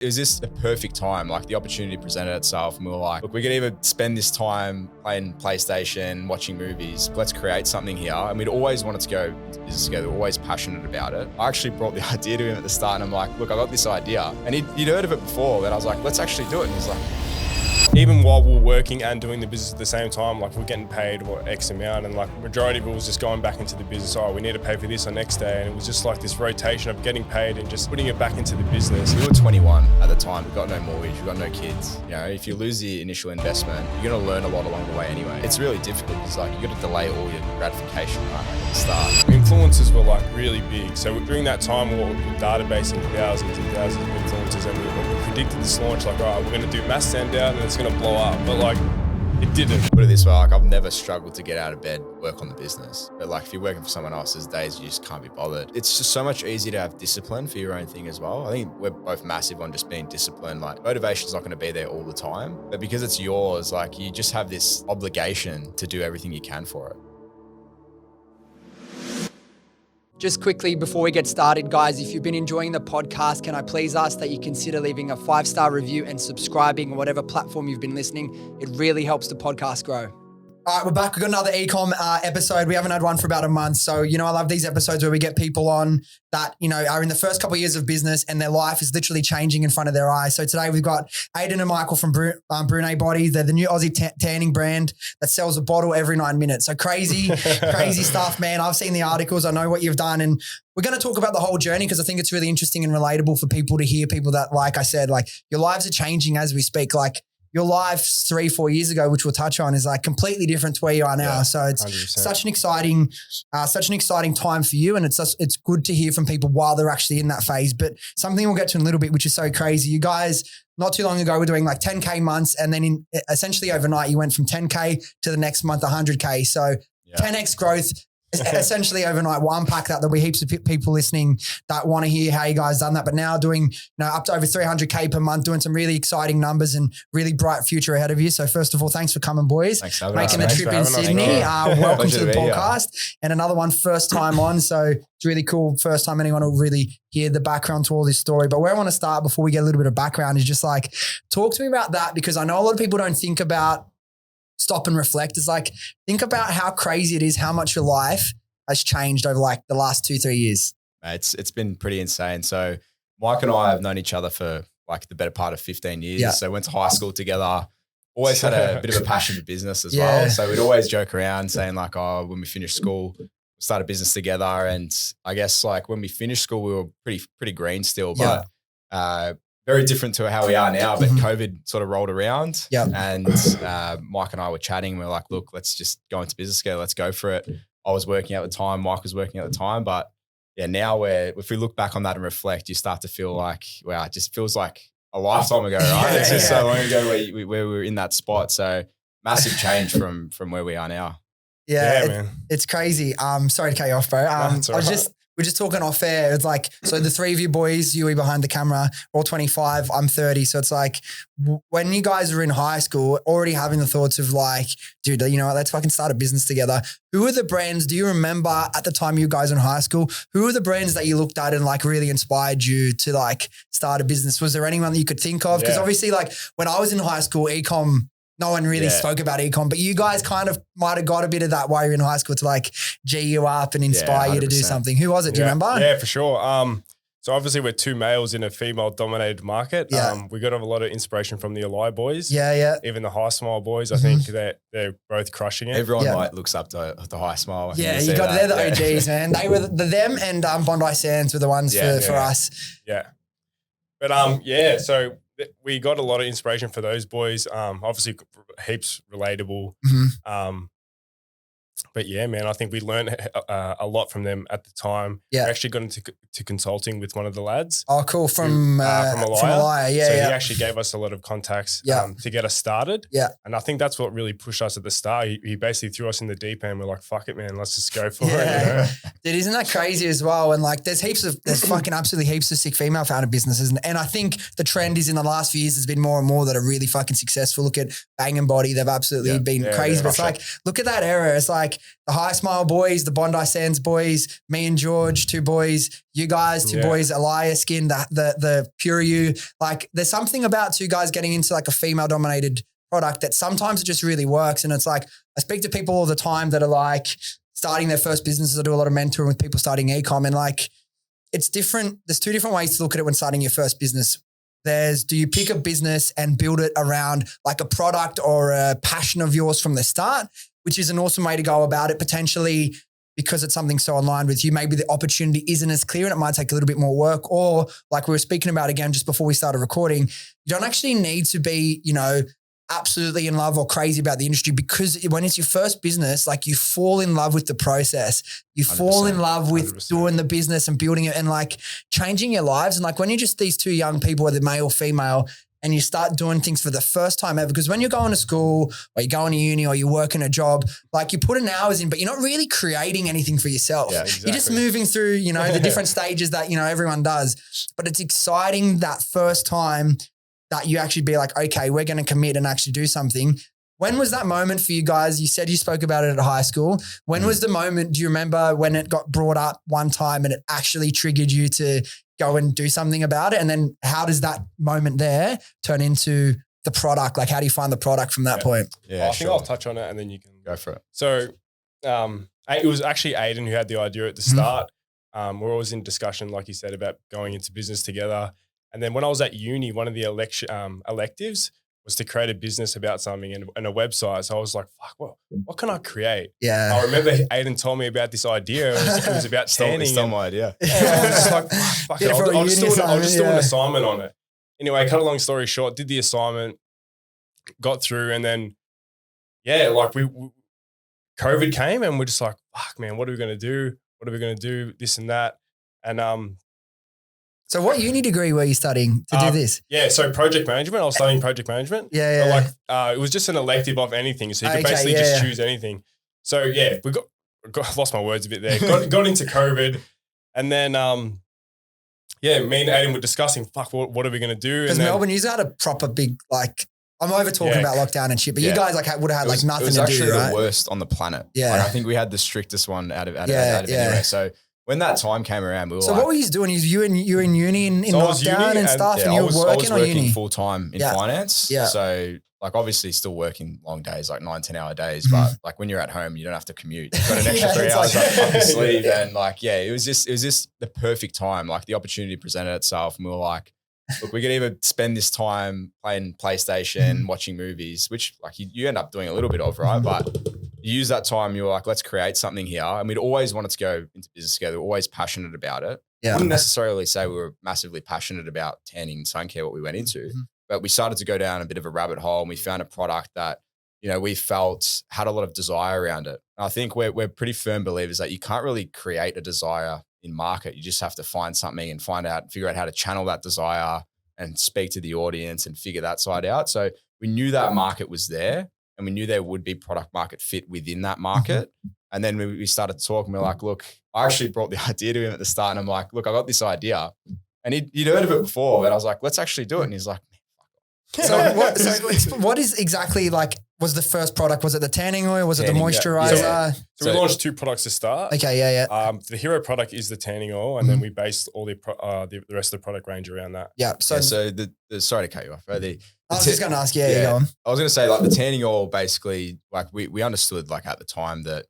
It was just the perfect time, like the opportunity presented itself and we were like, look, we could either spend this time playing PlayStation, watching movies, let's create something here. And we'd always wanted to go into business together, we were always passionate about it. I actually brought the idea to him at the start and I'm like, look, I got this idea. And he'd heard of it before, but I was like, let's actually do it. And he's like, even while we were working and doing the business at the same time, like we're getting paid X amount, and like majority of it was just going back into the business. Oh, we need to pay for this on next day. And it was just like this rotation of getting paid and just putting it back into the business. We were 21 at the time. We got no mortgage, we got no kids. You know, if you lose the initial investment, you're gonna learn a lot along the way anyway. It's really difficult because like you got to delay all your gratification right at the start. Influencers were like really big. So during that time, we were databasing thousands and thousands of influencers, and we predicted this launch like, all right, we're gonna do mass send out and it's gonna blow up. But like, it didn't. Put it this way, like I've never struggled to get out of bed, work on the business. But like if you're working for someone else's days, you just can't be bothered. It's just so much easier to have discipline for your own thing as well. I think we're both massive on just being disciplined. Like motivation's not going to be there all the time, but because it's yours, like you just have this obligation to do everything you can for it. Just quickly before we get started, guys, if you've been enjoying the podcast, can I please ask that you consider leaving a 5-star review and subscribing on whatever platform you've been listening? It really helps the podcast grow. All right, we're back. We've got another Ecom episode. We haven't had one for about a month. So, you know, I love these episodes where we get people on that, you know, are in the first couple of years of business and their life is literally changing in front of their eyes. So today we've got Aidan and Michael from Bruane Body. They're the new Aussie tanning brand that sells a bottle every 9 minutes. So crazy stuff, man. I've seen the articles. I know what you've done. And we're going to talk about the whole journey because I think it's really interesting and relatable for people to hear people that, like I said, like your lives are changing as we speak. Like, your life 3-4 years ago, which we'll touch on, is like completely different to where you are now. Yeah, so it's 100%. such an exciting time for you. And it's good to hear from people while they're actually in that phase. But something we'll get to in a little bit, which is so crazy. You guys, not too long ago, were doing like 10K months. And then essentially overnight, you went from 10K to the next month, 100K. So 10X growth. Essentially overnight. We'll unpack that. There'll be heaps of people listening that want to hear how you guys done that. But now doing, you know, up to over 300K per month, doing some really exciting numbers and really bright future ahead of you. So first of all, thanks for coming, boys. Thanks for making the trip in Sydney. Welcome to the podcast. And another one first time on. So it's really cool. First time anyone will really hear the background to all this story. But where I want to start before we get a little bit of background is just like, talk to me about that, because I know a lot of people don't think about stop and reflect. It's like, think about how crazy it is, how much your life has changed over like the last 2-3 years. It's been pretty insane. So Mike and I have known each other for like the better part of 15 years. Yeah. So went to high school together, always had a bit of a passion for business as well. So we'd always joke around saying like, oh, when we finish school, we'll start a business together. And I guess like when we finished school, we were pretty green still, but very different to how we are now. But COVID sort of rolled around and Mike and I were chatting. We were like, look, let's just go into business together. Let's go for it. I was working at the time, Mike was working at the time, but yeah, now if we look back on that and reflect, you start to feel like, wow, it just feels like a lifetime ago, right? It's just so long ago where we were in that spot. So massive change from where we are now. Yeah, man. It's crazy. Sorry to cut you off, bro. We're just talking off air. It's like, so the three of you boys, you behind the camera, all 25, I'm 30. So it's like, when you guys were in high school, already having the thoughts of like, dude, you know what, let's fucking start a business together. Who are the brands, do you remember at the time you guys were in high school, who are the brands that you looked at and like really inspired you to like start a business? Was there anyone that you could think of? Because obviously like when I was in high school, Ecom, no one really spoke about Ecom, but you guys kind of might have got a bit of that while you're in high school to like G you up and inspire you to do something. Who was it? Do you remember? Yeah, for sure. So obviously we're two males in a female-dominated market. We got a lot of inspiration from the Ally boys. Even the High Smile boys. I think that they're both crushing it. Everyone like looks up to the High Smile. They're the OGs, man. They were them and Bondi Sands were the ones for us. Yeah. But so we got a lot of inspiration for those boys. Obviously heaps relatable. But yeah, man, I think we learned a lot from them at the time. We actually got into consulting with one of the lads. Oh, cool. From Ally. So he actually gave us a lot of contacts to get us started. And I think that's what really pushed us at the start. He basically threw us in the deep end. We're like, fuck it, man. Let's just go for it. You know? Dude, isn't that crazy as well? And like there's fucking absolutely heaps of sick female founded businesses. And I think the trend is in the last few years, there's been more and more that are really fucking successful. Look at Bang and Body. They've absolutely been crazy. But it's like, look at that era. It's like, the High Smile boys, the Bondi Sands boys, me and George, 2 boys, you guys, 2 boys, Elias Skin, the Pure You. Like there's something about 2 guys getting into like a female dominated product that sometimes it just really works. And it's like, I speak to people all the time that are like starting their first businesses. I do a lot of mentoring with people starting Ecom, and like, it's different. There's 2 different ways to look at it when starting your first business. Do you pick a business and build it around like a product or a passion of yours from the start, which is an awesome way to go about it, potentially because it's something so aligned with you. Maybe the opportunity isn't as clear and it might take a little bit more work, or like we were speaking about again, just before we started recording, you don't actually need to be, absolutely in love or crazy about the industry, because when it's your first business, like you fall in love with the process. You fall in love with 100%. Doing the business and building it and like changing your lives. And like when you're just these 2 young people, whether male or female, and you start doing things for the first time ever, because when you're going to school or you're going to uni or you're working a job, like you're putting hours in, but you're not really creating anything for yourself. Yeah, exactly. You're just moving through, the different stages that, everyone does. But it's exciting that first time that you actually be like, okay, we're going to commit and actually do something. When was that moment for you guys? You said you spoke about it at high school. When was the moment, do you remember when it got brought up one time and it actually triggered you to go and do something about it? And then how does that moment there turn into the product? Like how do you find the product from that point? Yeah, I think I'll touch on it and then you can go for it. So it was actually Aidan who had the idea at the start. We're always in discussion, like you said, about going into business together. And then when I was at uni, one of the electives was to create a business about something and a website. So I was like, fuck, what can I create? Yeah. I remember Aidan told me about this idea. It was about tanning. Stole my idea. Yeah, I was just like, fuck it, I'll just do an assignment on it. Anyway, cut a long story short, did the assignment, got through, and then, like COVID came and we're just like, fuck, man, what are we going to do? What are we going to do? This and that. And so what uni degree were you studying to do this? Yeah, so project management. I was studying project management. Yeah. So it was just an elective of anything. So you could basically just choose anything. So yeah, we got lost my words a bit there. Got into COVID, and then me and Aidan were discussing, fuck, what are we going to do? Because Melbourne, you had a proper big I'm over talking about lockdown and shit, but you guys would have had nothing to do, right? It was actually the worst on the planet. Yeah. I think we had the strictest one out of anywhere. So when that time came around, we were what were you doing? You were in uni in lockdown and stuff, and you were working on uni? I was working full time in finance. Yeah. So obviously still working long days, 9-10 hour days, but when you're at home, you don't have to commute. You've got an extra 3 hours up your sleeve, and it was just the perfect time. The opportunity presented itself, and we were like, look, we could either spend this time playing PlayStation, watching movies, which you end up doing a little bit of, right? But you use that time, you were like, let's create something here. And we'd always wanted to go into business together. We were always passionate about it. Yeah. I wouldn't necessarily say we were massively passionate about tanning, so I don't care what we went into. But we started to go down a bit of a rabbit hole, and we found a product that, we felt had a lot of desire around it. And I think we're pretty firm believers that you can't really create a desire in market. You just have to find something and figure out how to channel that desire and speak to the audience and figure that side out. So we knew that market was there, and we knew there would be product market fit within that market. And then we started talking, we're like, look, I actually brought the idea to him at the start, and I'm like, look, I got this idea. And he'd heard of it before, but I was like, let's actually do it. And he's like, so what is exactly was the first product? Was it the tanning oil? Was it the moisturizer? Yeah. So we launched 2 products to start. Okay, yeah. The hero product is the tanning oil, and then we based all the rest of the product range around that. Yeah. So the sorry to cut you off. Right? I was just going to ask, go on. I was going to say the tanning oil, basically, we understood at the time that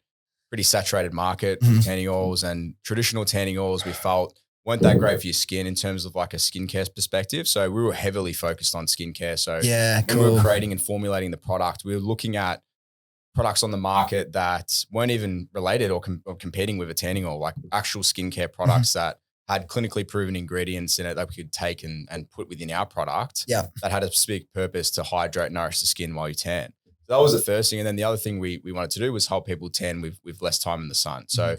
pretty saturated market for tanning oils, and traditional tanning oils we felt weren't that great for your skin in terms of a skincare perspective. So we were heavily focused on skincare. So when we were creating and formulating the product, we were looking at products on the market that weren't even related or competing with a tanning oil, actual skincare products that had clinically proven ingredients in it that we could take and put within our product that had a specific purpose to hydrate, nourish the skin while you tan. So that was the first thing. And then the other thing we wanted to do was help people tan with less time in the sun. So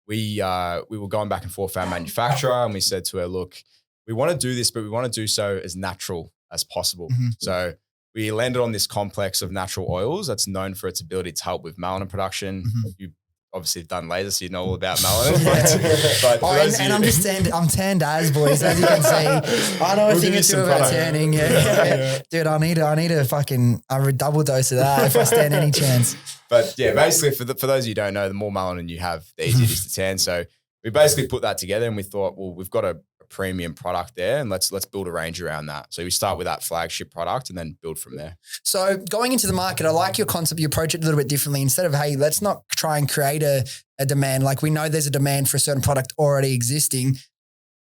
we were going back and forth with our manufacturer, and we said to her, look, we want to do this, but we want to do so as natural as possible. So we landed on this complex of natural oils that's known for its ability to help with melanin production. You obviously done laser, so you know all about melanin. But I'm tanned as boys, as you can see. I know a thing or two about tanning. Yeah. Dude, I need a fucking double dose of that if I stand any chance. But yeah, basically for those of you who don't know, the more melanin you have, the easier it is to tan. So we basically put that together and we thought, well, we've got a premium product there and let's build a range around that. So we start with that flagship product and then build from there. So going into the market, I like your concept. You approach it a little bit differently. Instead of, hey, let's not try and create a demand. Like we know there's a demand for a certain product already existing.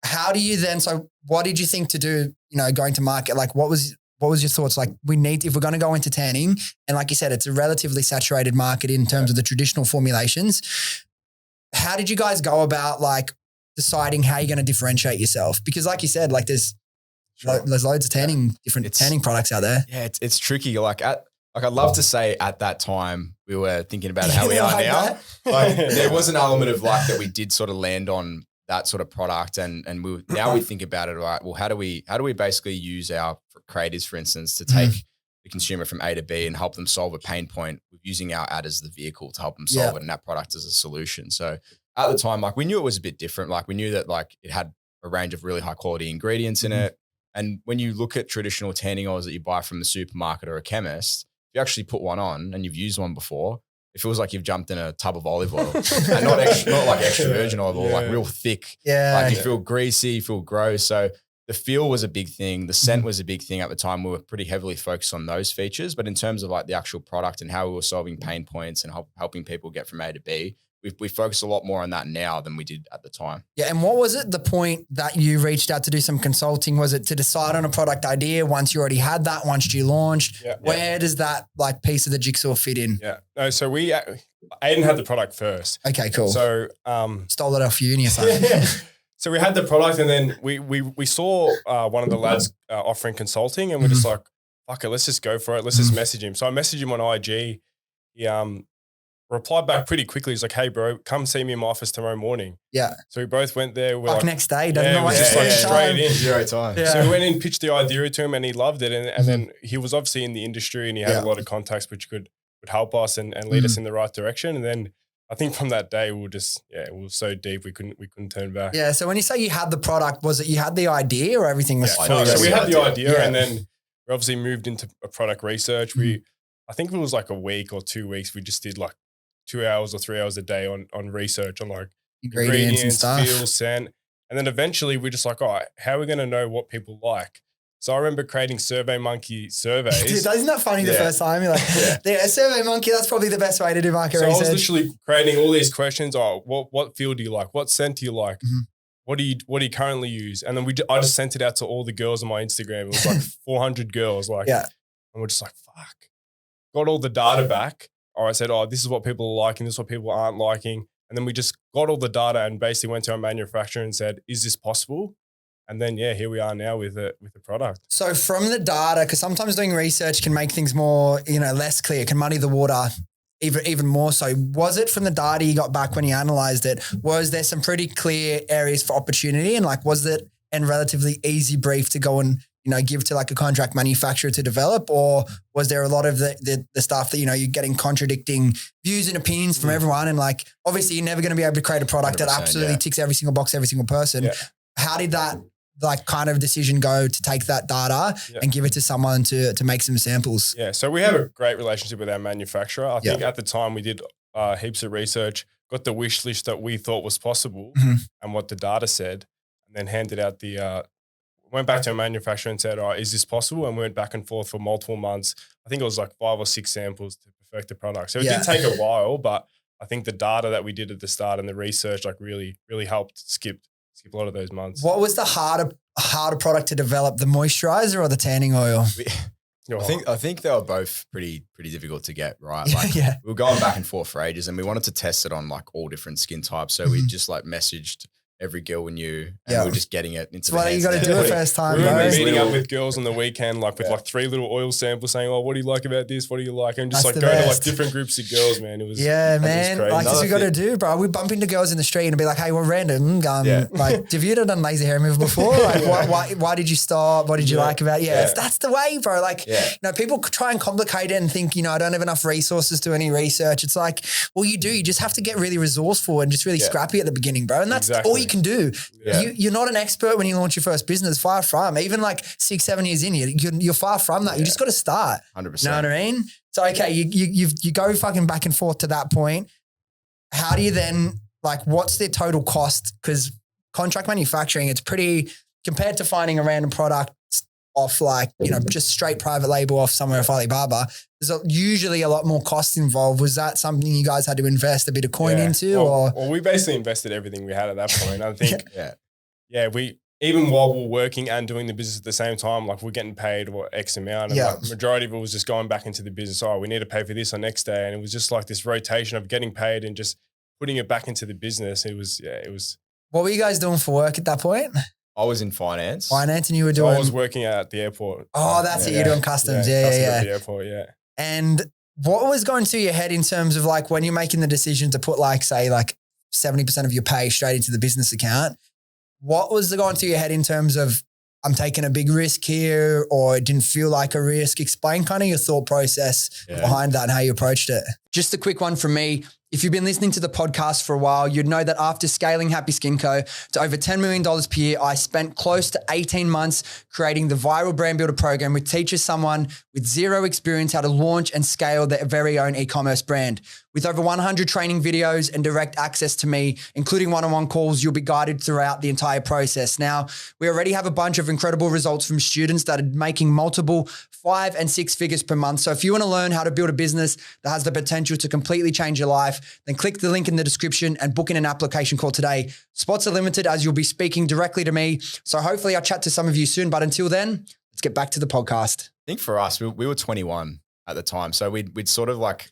How do you then, so what did you think to do, going to market? Like what was your thoughts? Like if we're going to go into tanning, and like you said, it's a relatively saturated market in terms of the traditional formulations. How did you guys go about like deciding how you're going to differentiate yourself? Because like you said, like there's loads of tanning products out there. Yeah, it's tricky. I'd love to say at that time we were thinking about how we are now. Like there was an element of like that we did sort of land on that sort of product, and now we think about it like, well, how do we basically use our creators, for instance, to take the consumer from A to B and help them solve a pain point with using our ad as the vehicle to help them solve it, and our product as a solution. So at the time, like we knew it was a bit different. Like we knew that like it had a range of really high quality ingredients in it. And when you look at traditional tanning oils that you buy from the supermarket or a chemist, if you actually put one on and you've used one before, it feels like you've jumped in a tub of olive oil and not like extra virgin olive oil, like real thick. Yeah. Like you feel greasy, you feel gross. So the feel was a big thing. The scent was a big thing at the time. We were pretty heavily focused on those features, but in terms of like the actual product and how we were solving pain points and helping people get from A to B, we focus a lot more on that now than we did at the time. Yeah. And what was it, the point that you reached out to do some consulting? Was it to decide on a product idea once you already had that, once you launched? Yeah. Where does that like piece of the jigsaw fit in? Yeah. No, so Aidan had the product first. Okay, cool. So stole it off uni or something. So we had the product and then we saw one of the lads offering consulting and we're just like, fuck it, let's just go for it. Let's just message him. So I messaged him on IG. He replied back pretty quickly. He's like, hey, bro, come see me in my office tomorrow morning. Yeah. So we both went there. We're like, next day. Straight in. Zero time. Yeah. So we went in, pitched the idea to him and he loved it. And then he was obviously in the industry and he had a lot of contacts which would help us and lead us in the right direction. And then I think from that day, we were so deep we couldn't turn back. Yeah. So when you say you had the product, was it you had the idea or everything was fully? So we had the idea and then we obviously moved into a product research. I think it was like a week or 2 weeks. We just did like 2 hours or 3 hours a day on research on like ingredients and stuff, feel, scent. And then eventually we're just like, all right, how are we going to know what people like? So I remember creating SurveyMonkey surveys. Dude, isn't that funny the first time? You're like, a SurveyMonkey, that's probably the best way to do market research. So I was literally creating all these questions. Oh, what feel do you like? What scent do you like? What do you currently use? And then I just sent it out to all the girls on my Instagram. It was like 400 girls. And we're just like, fuck. Got all the data back. Or I said, this is what people are liking. This is what people aren't liking. And then we just got all the data and basically went to our manufacturer and said, is this possible? And then, here we are now with the product. So from the data, because sometimes doing research can make things more, less clear, can muddy the water even more so. Was it from the data you got back when you analyzed it, was there some pretty clear areas for opportunity? And like, was it a relatively easy brief to go and, give to like a contract manufacturer to develop? Or was there a lot of the stuff that, you're getting contradicting views and opinions from everyone? And like, obviously you're never going to be able to create a product that absolutely ticks every single box, every single person. Yeah. How did that like kind of decision go to take that data and give it to someone to make some samples? Yeah. So we have a great relationship with our manufacturer. I think at the time we did heaps of research, got the wish list that we thought was possible and what the data said, and then handed out went back to our manufacturer and said, is this possible? And we went back and forth for multiple months. I think it was like 5 or 6 samples to perfect the product. So it did take a while, but I think the data that we did at the start and the research like really, really helped skip a lot of those months. What was the harder product to develop, the moisturizer or the tanning oil? I think they were both pretty difficult to get right. Like we were going back and forth for ages and we wanted to test it on like all different skin types. So we just like messaged every girl we knew, and we were just getting it into the That's why you got to do it first time, We bro. were meeting up with girls on the weekend, like with like 3 little oil samples saying, oh, what do you like about this? What do you like? And just That's like the going to like best. different groups of girls, man. It was man. crazy. Like, this we got to do, bro. We bump into girls in the street and be like, hey, we're random. Like, have you ever done laser hair removal before? Like, why did you stop? What did you like about it? That's the way, bro. Like, you know, people try and complicate it and think, you know, I don't have enough resources to do any research. It's like, well, you do. You just have to get really resourceful and just really scrappy at the beginning, bro. And that's all you can do. Yeah. You're not an expert when you launch your first business, far from. Even like 6-7 years in, you're far from that. You just got to start. 100%. You know what I mean? So, okay, you go fucking back and forth to that point. How do you then, like, what's the total cost? Because contract manufacturing, it's pretty, compared to finding a random product off like, you know, just straight private label off somewhere off Alibaba, there's usually a lot more costs involved. Was that something you guys had to invest a bit of coin into? Well, we basically invested everything we had at that point. I think, we, even while we were working and doing the business at the same time, like we're getting paid X amount. And like majority of it was just going back into the business. Oh, we need to pay for this on next day. And it was just like this rotation of getting paid and just putting it back into the business. It was. What were you guys doing for work at that point? I was in finance. And you were doing? I was working at the airport. Oh, that's it. You're doing customs. Customs at the airport, And what was going through your head in terms of like when you're making the decision to put like, say like 70% of your pay straight into the business account? What was going through your head in terms of I'm taking a big risk here or it didn't feel like a risk? Explain kind of your thought process behind that and how you approached it. Just a quick one from me. If you've been listening to the podcast for a while, you'd know that after scaling Happy Skin Co. to over $10 million per year, I spent close to 18 months creating the Viral Brand Builder program, which teaches someone with zero experience how to launch and scale their very own e-commerce brand. With over 100 training videos and direct access to me, including one-on-one calls, you'll be guided throughout the entire process. Now, we already have a bunch of incredible results from students that are making multiple 5 and 6 figures per month. So if you want to learn how to build a business that has the potential to completely change your life, then click the link in the description and book in an application call today. Spots are limited as you'll be speaking directly to me. So hopefully I'll chat to some of you soon. But until then, let's get back to the podcast. I think for us, we were 21 at the time. So we'd sort of like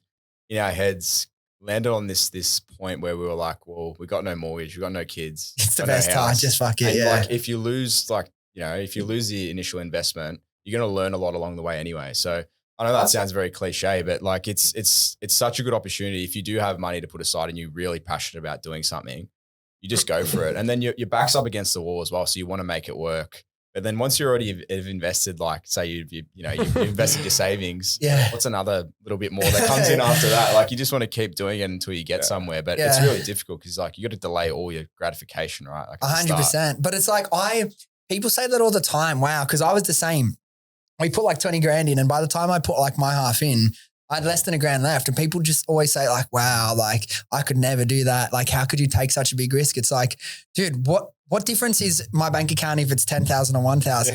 in our heads landed on this point where we were like, well, we got no mortgage, we got no kids. It's the best time. Just fuck it. And like if you lose the initial investment, you're going to learn a lot along the way anyway. So I know that sounds very cliche, but like it's such a good opportunity. If you do have money to put aside and you're really passionate about doing something, you just go for it. And then your back's up against the wall as well. So you want to make it work. But then once you already have invested, like say you've invested your savings, what's another little bit more that comes in after that? Like you just want to keep doing it until you get somewhere. But it's really difficult because like you got to delay all your gratification, right? Like 100%. But it's like people say that all the time. Wow, because I was the same. We put like 20 grand in, and by the time I put like my half in, I had less than $1 grand left. And people just always say like, wow, like I could never do that. Like, how could you take such a big risk? It's like, dude, what difference is my bank account if it's 10,000 or 1,000?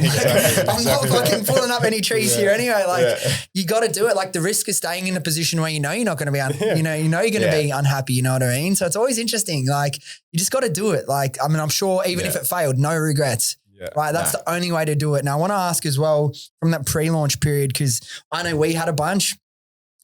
I'm not fucking pulling up any trees here anyway. Like you got to do it. Like the risk is staying in a position where you know you're not going to be, you're going to be unhappy. You know what I mean? So it's always interesting. Like you just got to do it. Like, I mean, I'm sure even if it failed, no regrets. Yeah. Right. That's the only way to do it. Now I want to ask as well from that pre-launch period, because I know we had a bunch.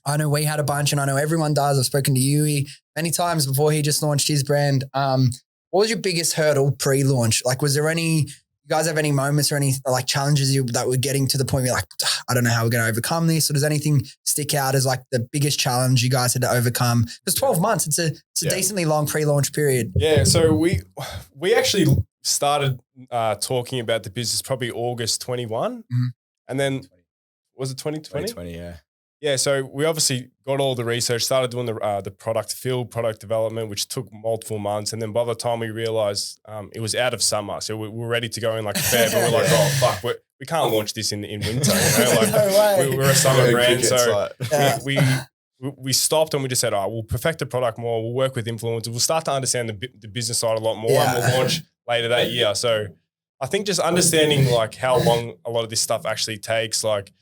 And I know everyone does. I've spoken to you many times before he just launched his brand. What was your biggest hurdle pre-launch? Like, was there you guys have any moments or any like challenges that were getting to the point where you're like, I don't know how we're going to overcome this? Or does anything stick out as like the biggest challenge you guys had to overcome? Because 12 months, it's a decently long pre-launch period. Yeah. So we actually started talking about the business probably August 21. Mm-hmm. And then was it 2020? 2020, yeah. Yeah, so we obviously got all the research, started doing the product development, which took multiple months. And then by the time we realized it was out of summer, so we were ready to go in like Feb, but we're like, oh, fuck, we can't launch this in winter. You know? Like, no way. We're a summer brand. So we stopped and we just said, we'll perfect the product more. We'll work with influencers. We'll start to understand the business side a lot more and we'll launch later that year. So I think just understanding like how long a lot of this stuff actually takes, like,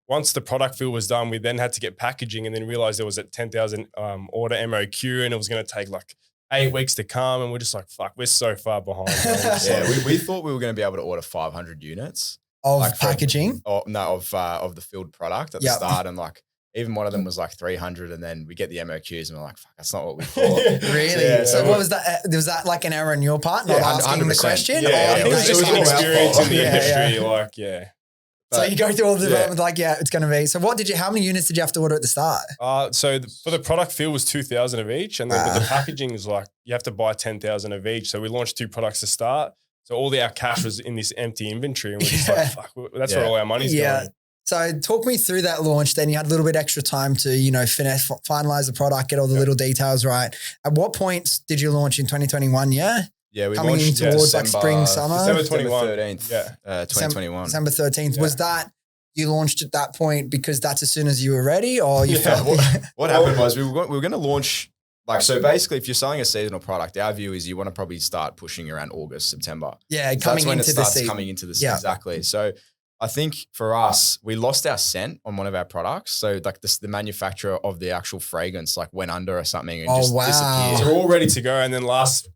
once the product fill was done, we then had to get packaging and then realized there was a 10,000 order MOQ and it was going to take like 8 weeks to come. And we're just like, fuck, we're so far behind. We thought we were going to be able to order 500 units. Of like packaging? Of the filled product at the start. And like even one of them was like 300, and then we get the MOQs and we're like, fuck, that's not what we thought. Really? Yeah, so what was that? Was that like an error on your part, not asking the 100%. question? Yeah, I think it was just an experience in the industry. Yeah. Like, yeah. So you go through all the development, like, yeah, it's going to be. So how many units did you have to order at the start? So for the product fill was 2,000 of each. And then with the packaging is like, you have to buy 10,000 of each. So we launched 2 products to start. So all our cash was in this empty inventory. And we're just like, fuck, that's where all our money's going. So talk me through that launch. Then you had a little bit extra time to, finalize the product, get all the little details right. At what point did you launch in 2021? Yeah, we coming launched in towards December, like spring, summer. December 21. 13th, 2021. December 13th. Was that you launched at that point because that's as soon as you were ready, or you felt what happened was we were going to launch. So basically, if you're selling a seasonal product, our view is you want to probably start pushing around August, September. Yeah, coming into the season. Coming into the season, exactly. So I think for us, we lost our scent on one of our products. So like the manufacturer of the actual fragrance like went under or something and disappeared. So we're all ready to go. And then last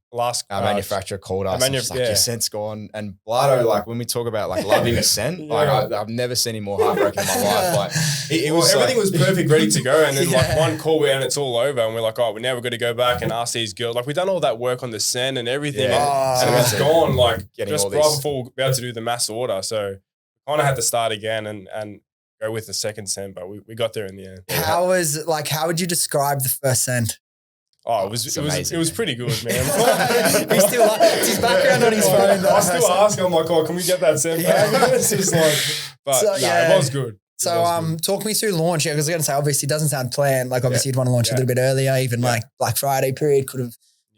our manufacturer called us and just like, your scent's gone. And Ballato, like when we talk about like loving a scent, like I've never seen any more heartbroken in my life. Like everything was perfect, ready to go. And then like one call and it's all over. And we're like, oh, now we've got to go back and ask these girls. Like we've done all that work on the scent and everything. And it's gone like just right before we're about to do the mass order. So kind of had to start again and go with the second scent, but we got there in the end. How would you describe the first scent? Oh, it was pretty good, man. He still his background on his phone. I still ask him like, oh, can we get that scent back? It's just like, but it was good. So, talk me through launch. Yeah, because I was going to say, obviously, it doesn't sound planned. Like, obviously, you'd want to launch a little bit earlier, even like Black Friday period could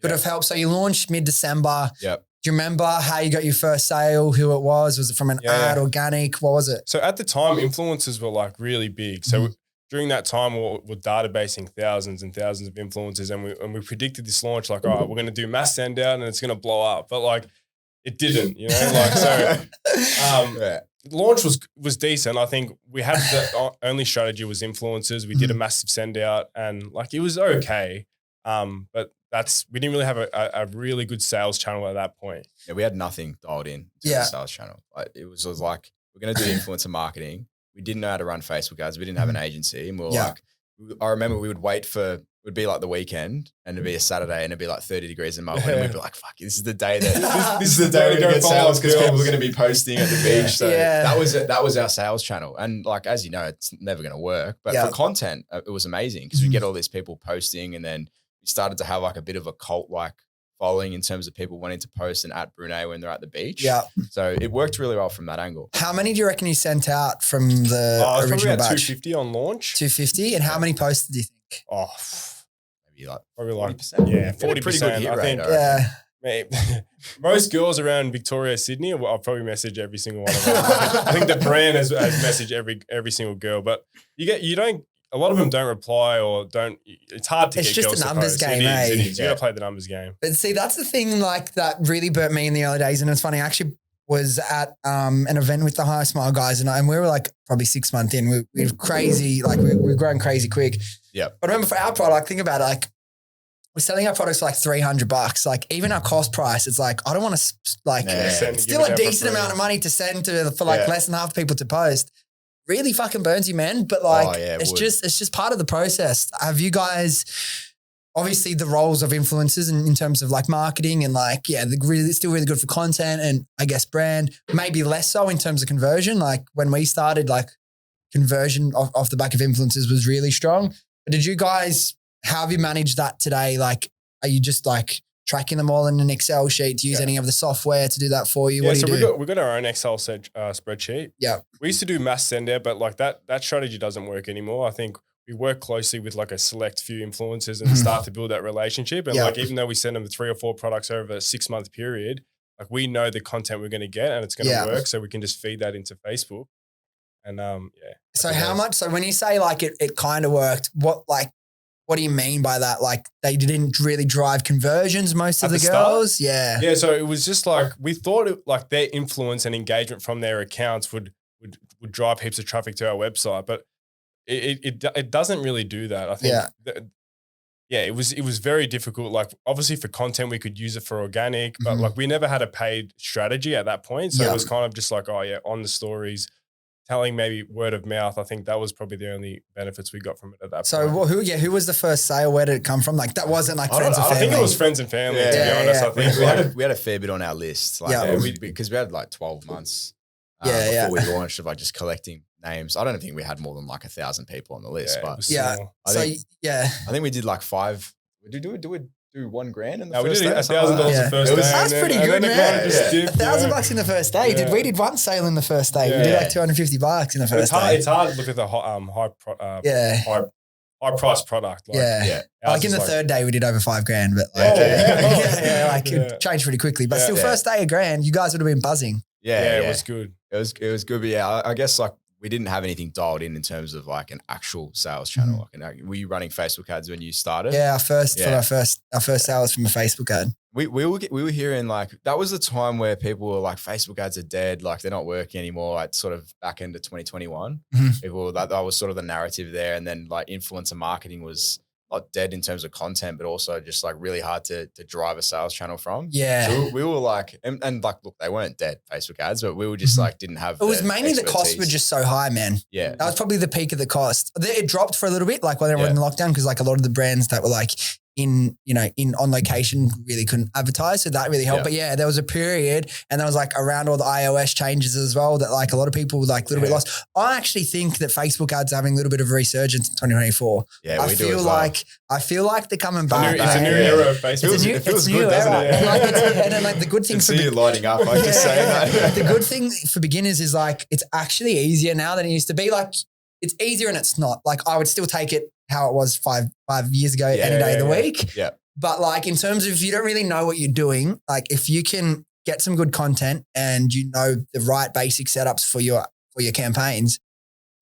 have helped. So, you launched mid-December. Yep. Do you remember how you got your first sale, who it was? Was it from an ad, organic? What was it? So, at the time, influencers were like really big. So, during that time, we're databasing thousands and thousands of influencers, and we predicted this launch like, all right, we're going to do mass send out and it's going to blow up. But like, it didn't, like, so launch was decent. I think we had the only strategy was influencers. We did a massive send out and like, it was okay. But we didn't really have a really good sales channel at that point. Yeah, we had nothing dialed in to the sales channel. Like, it was like, we're going to do influencer marketing. We didn't know how to run Facebook ads. We didn't have an agency. And we were like, I remember we would wait it would be like the weekend and it'd be a Saturday and it'd be like 30 degrees in Mullan. And we'd be like, fuck, this is the day that this is the day we're going to get sales because people are going to be posting at the beach. So that was our sales channel. And like, as you know, it's never going to work. But for content, it was amazing because we get all these people posting and then we started to have like a bit of a cult-like following in terms of people wanting to post and at Bruane when they're at the beach. Yeah. So it worked really well from that angle. How many do you reckon you sent out from the original batch? 250 on launch. 250? And how many posted do you think? Oh, maybe like probably like 40%. Yeah, 40%. Pretty good hit rate, Mate, most girls around Victoria, Sydney, I'll probably message every single one of them. I think the brand has messaged every single girl, but a lot of them don't reply or don't. It's hard to get girls to post. It's just a numbers game, It is. You got to play the numbers game. But see, that's the thing like that really burnt me in the early days. And it's funny, I actually was at an event with the High Smile guys and we were like probably 6 months in. We were crazy, like we were growing crazy quick. Yeah. But I remember for our product, think about it, like we're selling our products for like $300. Like even our cost price, it's like, I don't want to it's still a decent amount of money to send for like less than half people to post. Really fucking burns you, man. But like, it's just part of the process. Have you guys, obviously the roles of influencers in terms of like marketing and like, they're still really good for content and I guess brand, maybe less so in terms of conversion. Like when we started, like conversion off the back of influencers was really strong. But did you guys, how have you managed that today? Like, are you just like tracking them all in an Excel sheet? Do you use any of the software to do that for you? What do you do? We've got our own Excel spreadsheet. Yeah. We used to do mass send out, but like that strategy doesn't work anymore. I think we work closely with like a select few influencers and start to build that relationship. And like, even though we send them 3 or 4 products over a 6-month period, like we know the content we're going to get and it's going to work. So we can just feed that into Facebook. And So how much, so when you say like it kind of worked, what do you mean by that? Like they didn't really drive conversions, most of the girls? Start? Yeah. Yeah. So it was just like, we thought like their influence and engagement from their accounts would drive heaps of traffic to our website, but it doesn't really do that. I think, it was very difficult. Like obviously for content, we could use it for organic, but like we never had a paid strategy at that point. So it was kind of just like, on the stories, telling maybe word of mouth. I think that was probably the only benefits we got from it at that point. So who was the first sale? Where did it come from? Like that wasn't like friends and I family. think it was friends and family, to be honest. I think we had a fair bit on our list. Like, because we had like 12 months before we launched of like just collecting names. I don't think we had more than like 1,000 people on the list. But I think we did like 5. Did we do $1,000 in the first day? day? $1,000 the first day. That's pretty good, man. $1,000 in the first day. Yeah. Did we did one sale in the first day? We did like $250 in the first day. It's hard to look at the high price product. Like in the third day, we did over $5,000, but like, it changed pretty quickly. But still, first day $1,000, you guys would have been buzzing. Yeah, it was good. It was good, but I guess like we didn't have anything dialed in terms of like an actual sales channel. Were you running Facebook ads when you started? Yeah, our first sales from a Facebook ad. We were hearing like that was the time where people were like Facebook ads are dead, like they're not working anymore. Like sort of back into 2021, people that was sort of the narrative there, and then like influencer marketing was not dead in terms of content, but also just like really hard to drive a sales channel from. Yeah. So we were like, and like, look, they weren't dead Facebook ads, but we were just like, didn't have. It was mainly the costs were just so high, man. Yeah. That was probably the peak of the cost. It dropped for a little bit, like when they were in lockdown, because like a lot of the brands that were like in on location really couldn't advertise. So that really helped. But there was a period, and there was like around all the iOS changes as well that like a lot of people were like a little bit lost. I actually think that Facebook ads are having a little bit of a resurgence in 2024. Yeah, I feel like they're coming back. It's a new era of Facebook. It feels good, doesn't it? And then like the good thing for you lighting up, I'm just saying that. The good thing for beginners is like it's actually easier now than it used to be. Like it's easier and it's not. Like I would still take it how it was five years ago, any day of the week. Yeah. But like in terms of if you don't really know what you're doing, like if you can get some good content and you know the right basic setups for your campaigns,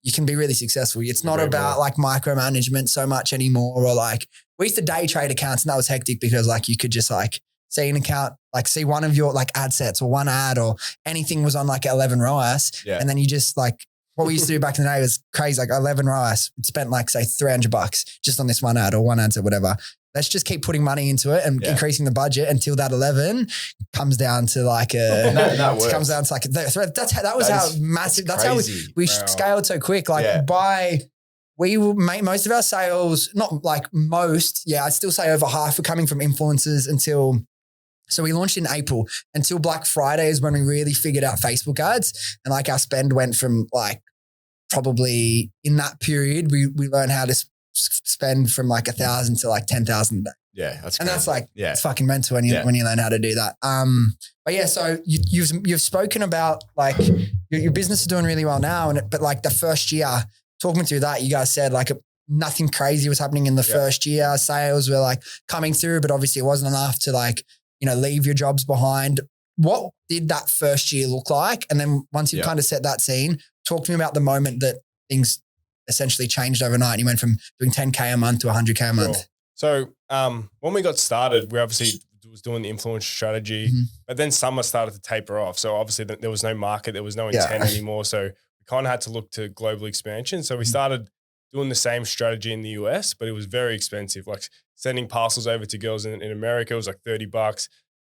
you can be really successful. It's not about like micromanagement so much anymore, or like we used to day trade accounts and that was hectic because like you could just like see an account, like see one of your like ad sets or one ad or anything was on like 11 ROAS. Yeah. And then you just like, what we used to do back in the day was crazy, like 11 ROAS. We'd spent like say $300 just on this one ad or one ad set, whatever. Let's just keep putting money into it and increasing the budget until that 11 comes down to like it comes down to like that was how massive. That's how we scaled so quick. Like we will make most of our sales, not like most. Yeah, I'd still say over half were coming from influencers until. So we launched in April. Until Black Friday is when we really figured out Facebook ads, and like our spend went from like probably in that period we learned how to spend from like 1,000 to like 10,000 a day. Yeah, that's and that's like it's fucking mental when you learn how to do that. But yeah, so you've spoken about like your business is doing really well now, but like the first year, talk me through that. You guys said like nothing crazy was happening in the first year. Sales were like coming through, but obviously it wasn't enough to like leave your jobs behind. What did that first year look like? And then once you kind of set that scene, talk to me about the moment that things essentially changed overnight. You went from doing 10K a month to 100K a month. So when we got started, we obviously was doing the influencer strategy, but then summer started to taper off. So obviously there was no market, there was no intent anymore. So we kind of had to look to global expansion. So we started doing the same strategy in the US, but it was very expensive. Like sending parcels over to girls in America, it was like $30.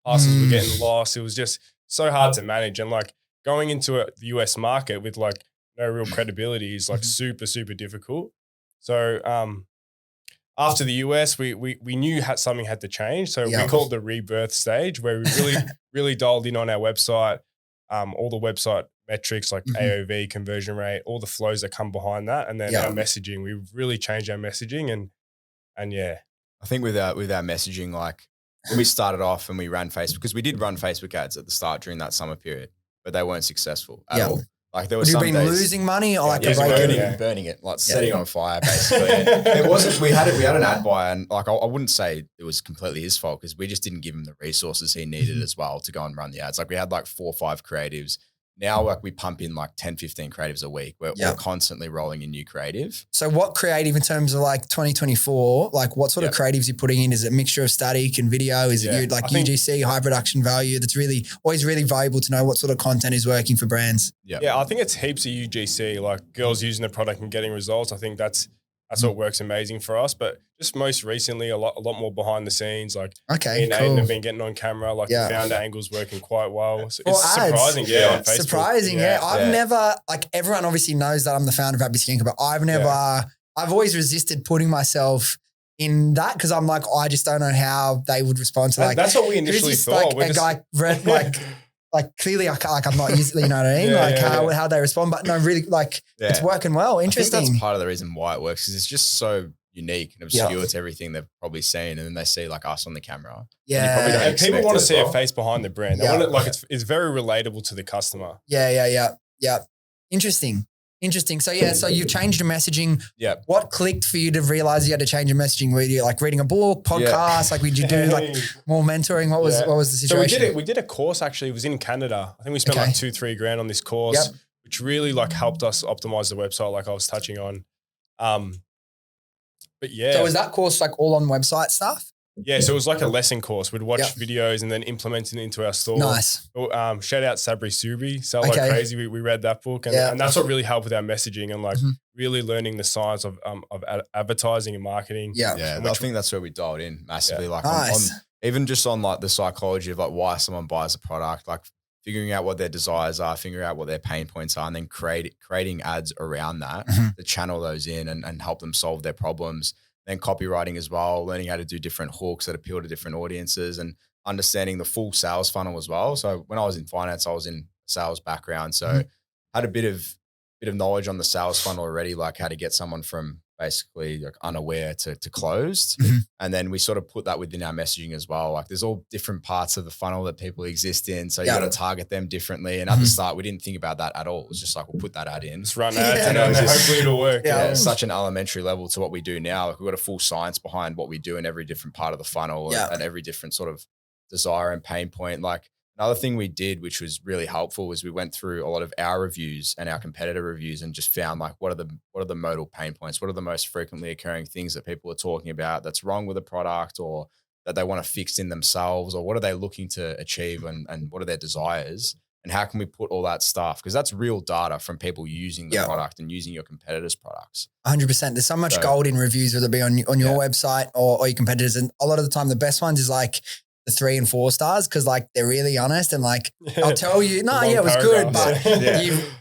Parcels were getting lost. It was just so hard to manage. And like going into the US market with like no real credibility is like super, super difficult. So after the US, we knew something had to change. So we called the rebirth stage, where we really dialed in on our website, all the website metrics like AOV, conversion rate, all the flows that come behind that. And then our messaging, we really changed our messaging and yeah. I think with our messaging, like when we started off and we ran Facebook, because we did run Facebook ads at the start during that summer period, but they weren't successful at all. Like there was some days, losing money or like burning it, like setting it on fire basically. It wasn't. We had an ad buyer, and like I wouldn't say it was completely his fault because we just didn't give him the resources he needed as well to go and run the ads. Like we had like 4 or 5 creatives. Now like we pump in like 10, 15 creatives a week. We're constantly rolling in new creative. So what creative in terms of like 2024, like what sort of creatives you're putting in? Is it a mixture of static and video? Is it like UGC, high production value? That's really always really valuable to know what sort of content is working for brands. Yeah, I think it's heaps of UGC, like girls using the product and getting results. I think that's That's what works amazing for us. But just most recently, a lot more behind the scenes. Like me and cool. Aidan have been getting on camera. Like the founder angle's working quite well. So it's ads. surprising, on Facebook. Surprising, I've never, like, everyone obviously knows that I'm the founder of Happy Skinker, but I've always resisted putting myself in that because I'm like, I just don't know how they would respond to like. That's what we initially thought. Like, guy read like clearly I'm not used, you know what I mean? How they respond, but no, really it's working well. Interesting. I think that's part of the reason why it works because it's just so unique and obscure to everything they've probably seen, and then they see like us on the camera. And people want to see a face behind the brand. They want it, it's very relatable to the customer. Yeah. Interesting. So so you've changed your messaging. Yeah. What clicked for you to realize you had to change your messaging? Were you like reading a book, podcast? Like, would you do like more mentoring? What was the situation? So we did a course actually. It was in Canada. I think we spent like $2-3 grand on this course, which really like helped us optimize the website, like I was touching on. But So was that course like all on website stuff? Yeah, so it was like a lesson course. We'd watch videos and then implement it into our store. Nice. Shout out Sabri Subi, Sell Like Crazy. We read that book, and that's what really helped with our messaging and like really learning the science of advertising and marketing. I think that's where we dialed in massively. Like on, even just on like the psychology of like why someone buys a product, like figuring out what their desires are, figuring out what their pain points are, and then creating ads around that to channel those in and help them solve their problems. Then copywriting as well, learning how to do different hooks that appeal to different audiences and understanding the full sales funnel as well. So when I was in finance, I was in sales background. So had a bit of knowledge on the sales funnel already, like how to get someone from basically like unaware to closed. And then we sort of put that within our messaging as well. Like there's all different parts of the funnel that people exist in. So you got to target them differently. And at the start, we didn't think about that at all. It was just like, we'll put that ad in. Just run ads and hopefully it'll work. It's such an elementary level to what we do now. Like we've got a full science behind what we do in every different part of the funnel and every different sort of desire and pain point. Like another thing we did, which was really helpful, was we went through a lot of our reviews and our competitor reviews and just found like what are the modal pain points? What are the most frequently occurring things that people are talking about that's wrong with a product or that they want to fix in themselves, or what are they looking to achieve and what are their desires? And how can we put all that stuff? Because that's real data from people using the product and using your competitors' products. 100%. There's so much gold in reviews, whether it be on your website or your competitors. And a lot of the time, the best ones is like the 3 and 4 stars because like they're really honest and like I'll tell you, it was good, but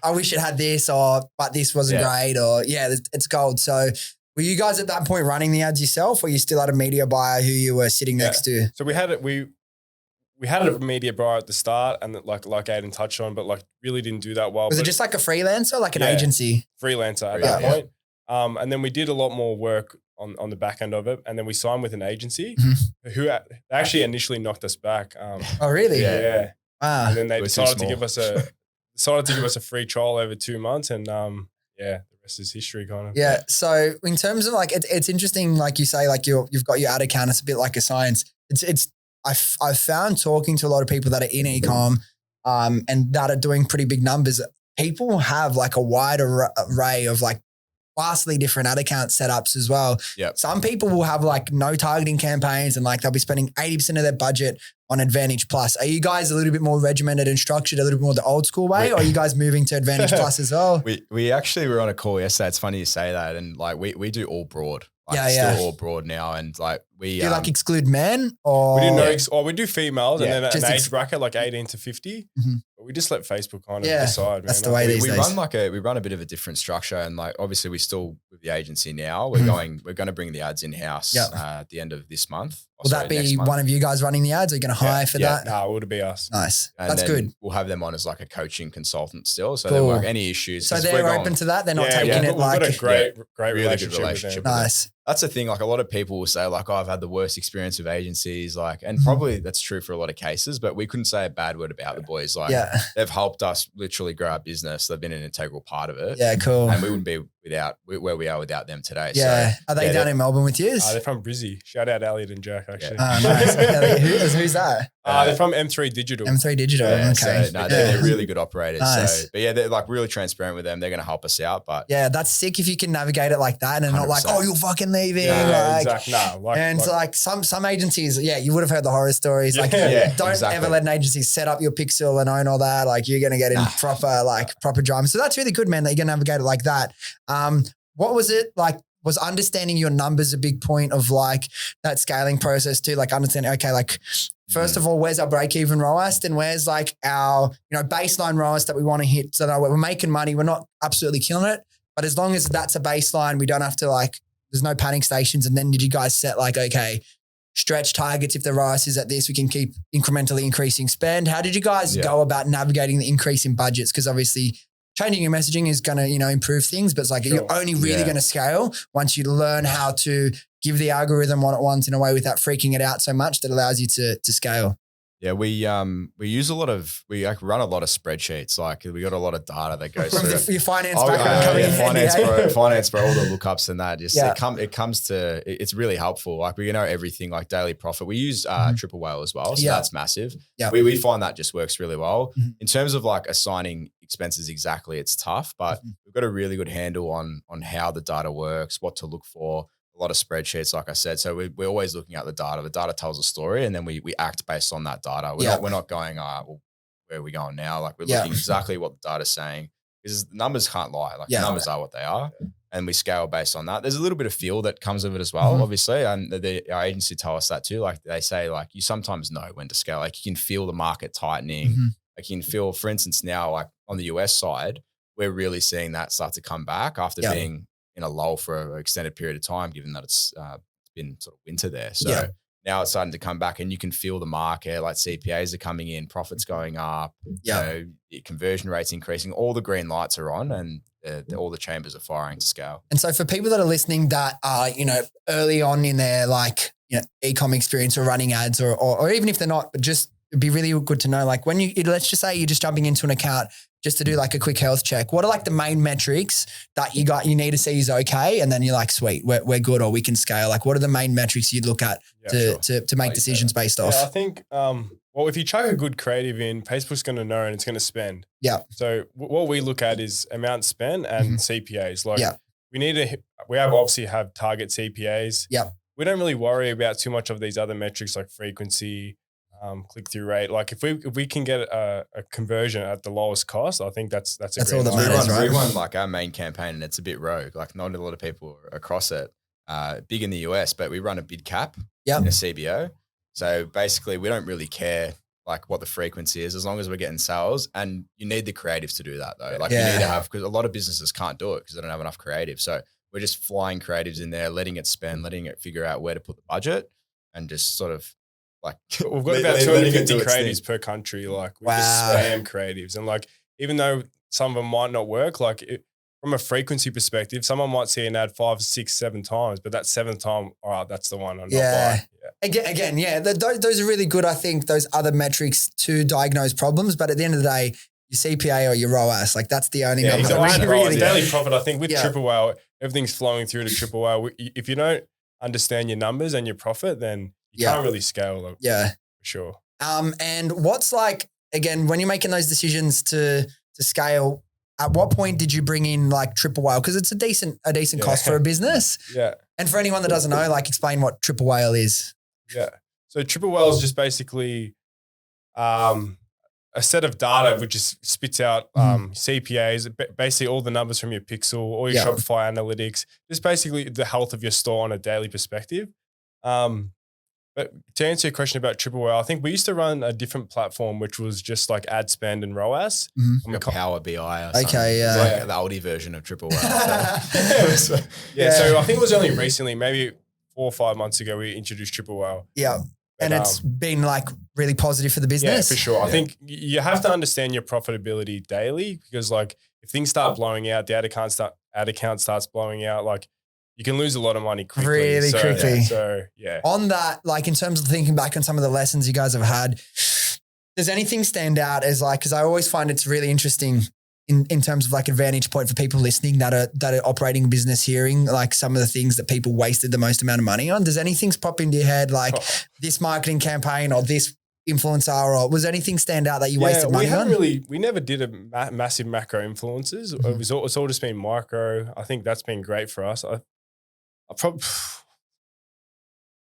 I wish it had this but this wasn't great or it's gold. So were you guys at that point running the ads yourself or you still had a media buyer who you were sitting next to? So we had a media buyer at the start and like Aidan touched on, but like really didn't do that well. Was it just like a freelancer, like an agency? Freelancer at that point. And then we did a lot more work on the back end of it. And then we signed with an agency who actually initially knocked us back. Oh, really? Yeah. Wow. And then they decided to give us a free trial over 2 months. And the rest is history kind of. Yeah. So in terms of like, it's interesting, like you say, like you've got your ad account. It's a bit like a science. I've found talking to a lot of people that are in Ecom and that are doing pretty big numbers. People have like a wide array of like vastly different ad account setups as well. Yep. Some people will have like no targeting campaigns and like they'll be spending 80% of their budget on Advantage Plus. Are you guys a little bit more regimented and structured, a little bit more the old school way, or are you guys moving to Advantage Plus as well? We actually were on a call yesterday. It's funny you say that. And like we do all broad. Like still all broad now. And like we do you like exclude men or? We do females and then an age bracket like 18 to 50. But we just let Facebook kind of decide. That's the way these days. We run a bit of a different structure and like obviously we still with the agency now. We're going to bring the ads in-house at the end of this month. Will that be one of you guys running the ads? Are you going to hire for that? No, it would be us. Nice. And that's good. We'll have them on as like a coaching consultant still. So they work any issues. So they're open to that? They're not taking it like. We've got a great really relationship, good relationship with them. Nice. That's the thing. Like a lot of people will say like, oh, I've had the worst experience with agencies. Like, and probably that's true for a lot of cases, but we couldn't say a bad word about the boys. Like they've helped us literally grow our business. They've been an integral part of it. Yeah, cool. And we wouldn't be where we are without them today. Yeah. So, are they down in Melbourne with you? They're from Brizzy. Shout out Elliot and Jack actually. Oh, nice. Who's that? They're from M3 Digital. M3 Digital. Yeah, okay. So, they're really good operators. Nice. So, but yeah, they're like really transparent with them. They're going to help us out. But yeah, that's sick if you can navigate it like that and not like, oh, you're fucking leaving. Yeah, exactly. No, and some agencies, you would have heard the horror stories. Like, don't ever let an agency set up your pixel and own all that. Like, you're going to get in proper drama. So that's really good, man, that you can navigate it like that. What was it like? was understanding your numbers a big point of like that scaling process too? Like understanding, okay, like first of all, where's our break-even ROAS? Then where's like our, baseline ROAS that we want to hit so that we're making money. We're not absolutely killing it. But as long as that's a baseline, we don't have to like, there's no panic stations. And then did you guys set like, okay, stretch targets? If the ROAS is at this, we can keep incrementally increasing spend. How did you guys go about navigating the increase in budgets? Because obviously changing your messaging is going to, improve things, but it's like you're only really going to scale once you learn how to give the algorithm what it wants in a way without freaking it out so much that allows you to scale. Yeah, we use we run a lot of spreadsheets. Like we got a lot of data that goes through. Your finance background. Finance bro, all the lookups and that. It's really helpful. Like we know everything, like daily profit. We use Triple Whale as well, so that's massive. Yeah. We find that just works really well. In terms of like assigning expenses exactly, it's tough, but we've got a really good handle on how the data works, what to look for. A lot of spreadsheets, like I said. So we're always looking at the data. The data tells a story, and then we act based on that data. We're not going, well, where are we going now? Like we're looking exactly what the data's saying, because the numbers can't lie. Like the numbers are what they are, and we scale based on that. There's a little bit of feel that comes with it as well, obviously, and our agency tell us that too. Like they say, like you sometimes know when to scale. Like you can feel the market tightening. Like you can feel, for instance, now like on the US side, we're really seeing that start to come back after being in a lull for an extended period of time, given that it's been sort of winter there. So now it's starting to come back, and you can feel the market, like CPAs are coming in, profits going up, the conversion rates increasing, all the green lights are on, and all the chambers are firing to scale. And so for people that are listening that are, early on in their ecom experience or running ads or even if they're not, but just it'd be really good to know, like when let's just say you're just jumping into an account just to do like a quick health check. What are like the main metrics that you need to see is okay? And then you're like, sweet, we're good, or we can scale. Like what are the main metrics you'd look at to make decisions based off? I think, if you chuck a good creative in, Facebook's going to know and it's going to spend. Yeah. So what we look at is amount spent and CPAs. Like we obviously have target CPAs. Yeah. We don't really worry about too much of these other metrics like frequency, click-through rate. Like if we can get a conversion at the lowest cost, I think that's a great all that matters, right? We run like our main campaign, and it's a bit rogue. Like not a lot of people are across it. Big in the US, but we run a bid cap in a CBO. So basically, we don't really care like what the frequency is, as long as we're getting sales. And you need the creatives to do that though. Like you need to have, because a lot of businesses can't do it because they don't have enough creative. So we're just flying creatives in there, letting it spend, letting it figure out where to put the budget, and just sort of like we've got about 250 creatives per country. Like we just spam creatives, and like even though some of them might not work, like from a frequency perspective, someone might see an ad 5, 6, 7 times, but that 7th time, all right, that's the one. I'm not buying. Again, those are really good. I think those other metrics to diagnose problems, but at the end of the day, your CPA or your ROAS, like that's the only number. Really daily profit. I think with Triple Whale, everything's flowing through to Triple Whale. If you don't understand your numbers and your profit, then you can't really scale them. Yeah, for sure. And what's like, again, when you're making those decisions to scale, at what point did you bring in like Triple Whale? Because it's a decent cost for a business. Yeah. And for anyone that doesn't know, like explain what Triple Whale is. Yeah. So Triple Whale is just basically a set of data which just spits out CPAs, basically all the numbers from your pixel, all your Shopify analytics, just basically the health of your store on a daily perspective. But to answer your question about Triple Whale, I think we used to run a different platform, which was just like ad spend and ROAS. Like a Power BI or something. Okay, yeah. Like the Aldi version of Triple Whale. So I think it was only recently, maybe 4 or 5 months ago, we introduced Triple Whale. Yeah. But, and it's been like really positive for the business. Yeah, for sure. I think you have to understand your profitability daily, because like if things start blowing out, the ad account starts blowing out, like you can lose a lot of money quickly. Really quickly. Yeah. On that, like in terms of thinking back on some of the lessons you guys have had, does anything stand out as like, because I always find it's really interesting in terms of like a vantage point for people listening that are operating a business, hearing like some of the things that people wasted the most amount of money on. Does anything pop into your head like this marketing campaign or this influencer, or was anything stand out that you wasted money on? We never did a massive macro influencers. It's all just been micro. I think that's been great for us.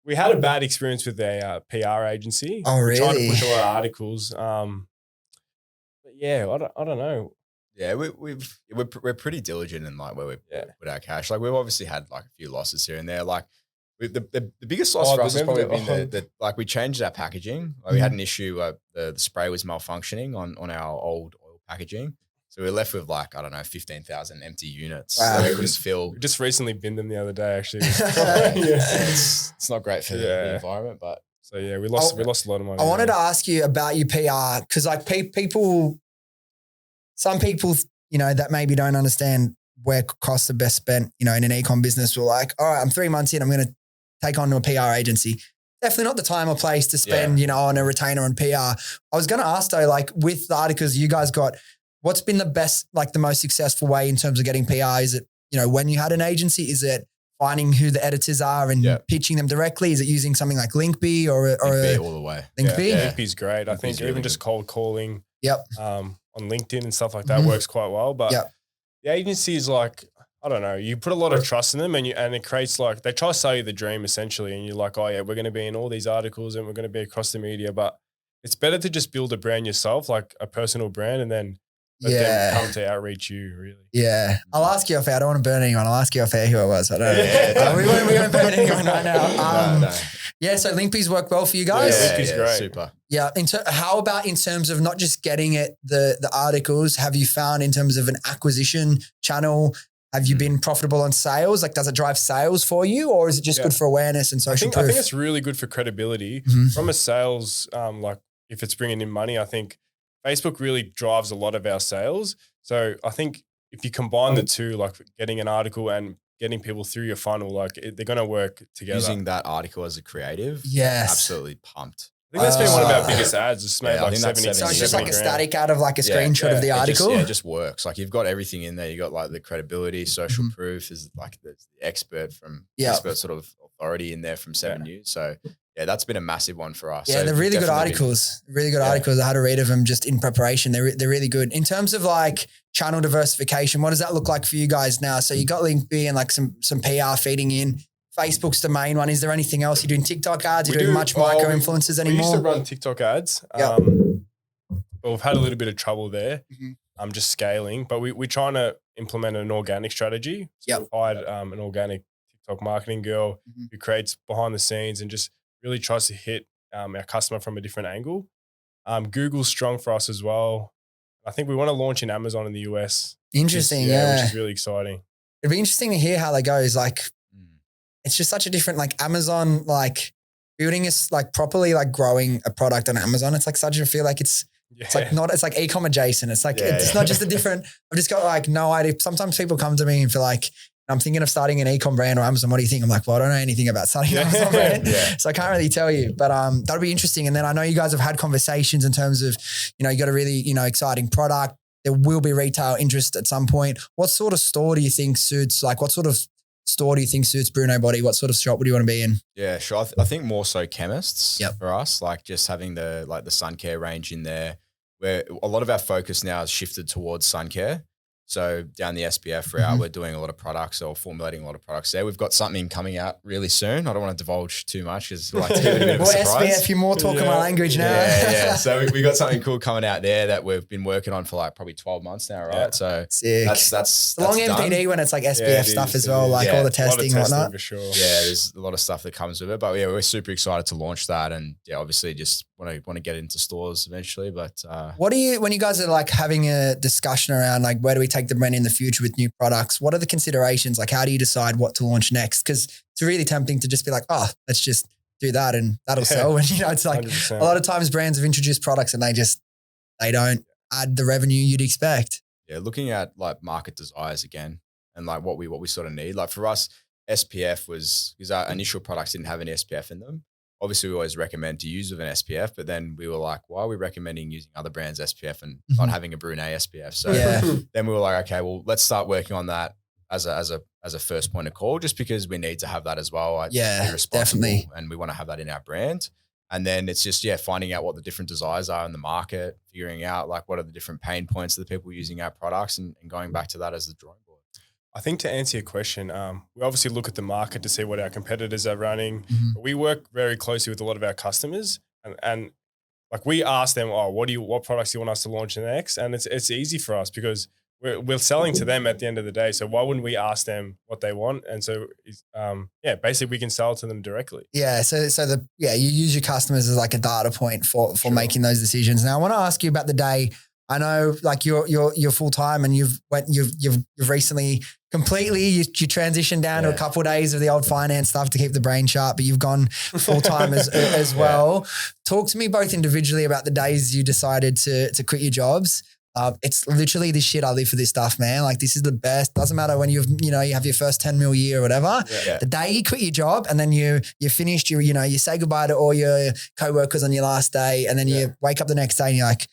We had a bad experience with a PR agency. Oh, really? Trying to push a lot of articles. But yeah, I don't know. Yeah, we're pretty diligent in like where we put our cash. Like we've obviously had like a few losses here and there. Like the biggest loss for us has probably been that like we changed our packaging. Like we had an issue. The spray was malfunctioning on our old oil packaging. So we were left with like, I don't know, 15,000 empty units. Wow. So we couldn't fill. We just recently binned them the other day, actually. It's not great for the environment, but. So yeah, we lost a lot of money. I wanted to ask you about your PR because like some people, you know, that maybe don't understand where costs are best spent, you know, in an ecom business were like, all right, I'm 3 months in, I'm going to take on a PR agency. Definitely not the time or place to spend, you know, on a retainer on PR. I was going to ask though, like with the articles you guys got, what's been the best, like the most successful way in terms of getting PR? Is it, you know, when you had an agency, is it finding who the editors are and pitching them directly? Is it using something like Linkbee or Linkbee all the way? Linkbee? Yeah. Linkbee's great. I think even just cold calling on LinkedIn and stuff like that works quite well. But the agency is like, I don't know, you put a lot of trust in them and it creates like, they try to sell you the dream essentially. And you're like, oh yeah, we're going to be in all these articles and we're going to be across the media, but it's better to just build a brand yourself, like a personal brand, and then let them come to outreach you, really. Yeah. I'll ask you off air. I don't want to burn anyone. I'll ask you off air who it was. I don't know. We won't burn anyone right now. No. Yeah, so Linkbee's worked well for you guys? Yeah, Linkbee's great. Super. Yeah. How about in terms of not just getting it, the articles, have you found in terms of an acquisition channel, have you been profitable on sales? Like, does it drive sales for you or is it just good for awareness and social proof? I think it's really good for credibility. From a sales, like if it's bringing in money, I think Facebook really drives a lot of our sales. So I think if you combine the two, like getting an article and getting people through your funnel, like they're going to work together. Using that article as a creative. Yes. Absolutely pumped. I think that's been one of our biggest ads. It's made like 70. So it's just like a static out of like a screenshot of the article? It just works. Like you've got everything in there. You got like the credibility, social proof is like the expert from expert sort of authority in there from 7 News. So yeah, that's been a massive one for us. Yeah, so they're really good articles. Articles. I had a read of them just in preparation. They're really good. In terms of like channel diversification, what does that look like for you guys now? So you got Linkbee and like some PR feeding in. Facebook's the main one. Is there anything else? You're doing TikTok ads? You're doing much micro influencers anymore? We used to run TikTok ads. But we've had a little bit of trouble there. I'm just scaling, but we're trying to implement an organic strategy. So we've hired an organic TikTok marketing girl who creates behind the scenes and just really tries to hit our customer from a different angle. Google's strong for us as well. I think we want to launch in Amazon in the US. Interesting, which is really exciting. It'd be interesting to hear how that goes. Like, it's just such a different, like Amazon, like building is like properly like growing a product on Amazon. It's like such a feel like it's like not, it's like ecom adjacent. It's like, it's not just a different, I've just got like no idea. Sometimes people come to me and feel like, I'm thinking of starting an ecom brand or Amazon. What do you think? I'm like, well, I don't know anything about starting an Amazon brand. So I can't really tell you, but that'll be interesting. And then I know you guys have had conversations in terms of, you know, you got a really, you know, exciting product. There will be retail interest at some point. What sort of store do you think suits, like what sort of store do you think suits Bruane Body? What sort of shop would you want to be in? Yeah, sure. I think more so chemists for us, like just having the sun care range in there where a lot of our focus now is shifted towards sun care. So down the SPF route, we're doing a lot of products or formulating a lot of products there. We've got something coming out really soon. I don't want to divulge too much because like to give it a bit of a surprise. SPF, you're more talking my language now. Yeah. So we got something cool coming out there that we've been working on for like probably 12 months now, right? Yeah. So that's long done. MPD when it's like SPF stuff as well, like all the testing and whatnot. For sure. Yeah, there's a lot of stuff that comes with it. But yeah, we're super excited to launch that and obviously just want to get into stores eventually. But when you guys are like having a discussion around like where do we take the brand in the future with new products, what are the considerations? Like how do you decide what to launch next? Because it's really tempting to just be like, oh, let's just do that and that'll sell. And it's like 100%. A lot of times brands have introduced products and they don't add the revenue you'd expect. Yeah, looking at like market desires again and like what we sort of need. Like for us, SPF was because our initial products didn't have any SPF in them. Obviously, we always recommend to use with an SPF, but then we were like, why are we recommending using other brands' SPF and not having a Bruane SPF? So then we were like, okay, well, let's start working on that as a first point of call, just because we need to have that as well. Definitely. And we want to have that in our brand. And then it's just, finding out what the different desires are in the market, figuring out like what are the different pain points of the people using our products and going back to that as the drawing board. I think to answer your question, we obviously look at the market to see what our competitors are running. But we work very closely with a lot of our customers and like we ask them, what products do you want us to launch next? And it's easy for us because we're selling to them at the end of the day. So why wouldn't we ask them what they want? And so, basically we can sell to them directly. Yeah. So you use your customers as like a data point for making those decisions. Now I want to ask you about the day. I know like you're full time and you've recently completely you transitioned down to a couple of days of the old finance stuff to keep the brain sharp, but you've gone full time as well. Talk to me both individually about the days you decided to quit your jobs. It's literally this shit. I live for this stuff, man. Like this is the best. Doesn't matter when you have your first 10 mil year or whatever. Yeah. The day you quit your job and then you finished you say goodbye to all your co-workers on your last day, and then you wake up the next day and you're like,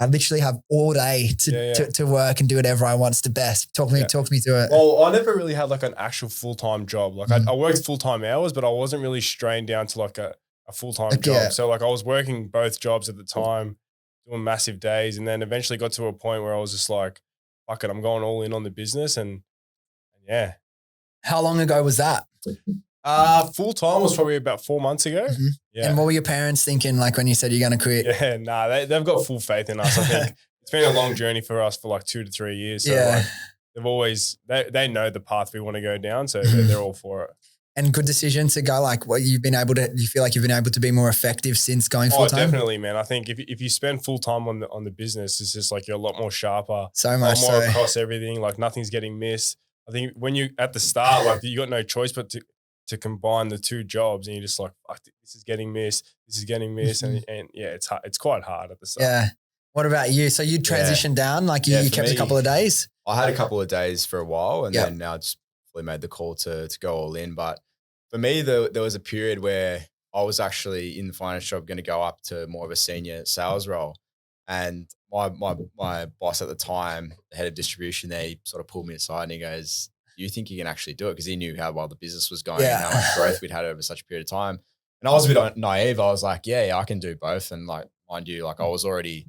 I literally have all day to work and do whatever I want. It's the best. Talk me through it. Well, I never really had like an actual full-time job. Like I worked full-time hours, but I wasn't really strained down to like a full-time job. Yeah. So like I was working both jobs at the time, doing massive days, and then eventually got to a point where I was just like, fuck it, I'm going all in on the business. And yeah. How long ago was that? Full time was probably about 4 months ago. Mm-hmm. Yeah. And what were your parents thinking like when you said you're going to quit? Yeah, they've got full faith in us. I think it's been a long journey for us for like 2 to 3 years. So like they've always, they know the path we want to go down. So they're all for it. And good decision to go like what you feel like you've been able to be more effective since going full time? Oh, definitely, man. I think if you spend full time on the business, it's just like you're a lot more sharper. So much more across everything. Like nothing's getting missed. I think when you at the start, like you got no choice but to combine the two jobs, and you're just like, fuck, this is getting missed. This is getting missed. And yeah, it's hard. It's quite hard at the start. Yeah. What about you? So you transitioned down, like you kept a couple of days? I had a couple of days for a while, and then now just fully made the call to go all in. But for me, there was a period where I was actually in the finance job going to go up to more of a senior sales role. And my boss at the time, the head of distribution there, he sort of pulled me aside and he goes, do you think you can actually do it? Because he knew how well the business was going and how much growth we'd had over such a period of time. And I was a bit naive. I was like, yeah, I can do both. And like, mind you, like I was already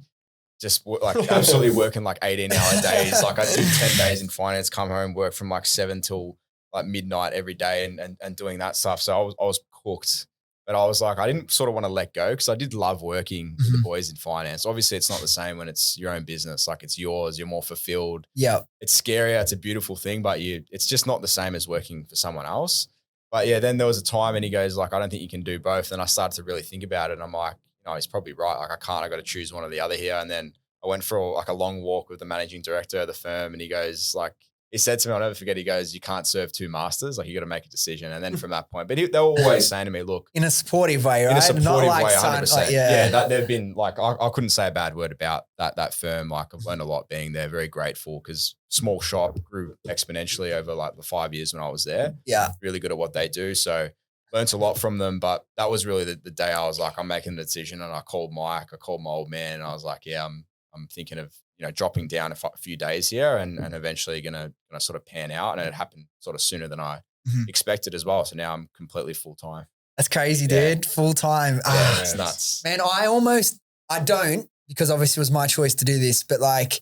just like absolutely working like 18-hour days. Like I did 10 days in finance, come home, work from like 7 till like midnight every day and doing that stuff. So I was cooked. But I was like, I didn't sort of want to let go because I did love working with the boys in finance. Obviously, it's not the same when it's your own business. Like it's yours. You're more fulfilled. Yeah. It's scarier. It's a beautiful thing, but it's just not the same as working for someone else. But yeah, then there was a time and he goes like, I don't think you can do both. And I started to really think about it. And I'm like, he's probably right. Like I got to choose one or the other here. And then I went for like a long walk with the managing director of the firm. And he goes like, he said to me, I'll never forget, he goes, you can't serve two masters. Like you got to make a decision. And then from that point, but they were always saying to me, look. In a supportive way, right? In a supportive not like way, 100%. Like, that they've been like, I couldn't say a bad word about that firm. Like I've learned a lot being there, very grateful because small shop grew exponentially over like the 5 years when I was there. Yeah. Really good at what they do. So learned a lot from them, but that was really the day I was like, I'm making the decision. And I called Mike, I called my old man and I was like, yeah, I'm thinking of, dropping down a few days here and eventually gonna sort of pan out. And it happened sort of sooner than I expected as well. So now I'm completely full time. That's crazy, dude. Full time. Yeah, it's nuts. Man, I don't, because obviously it was my choice to do this, but like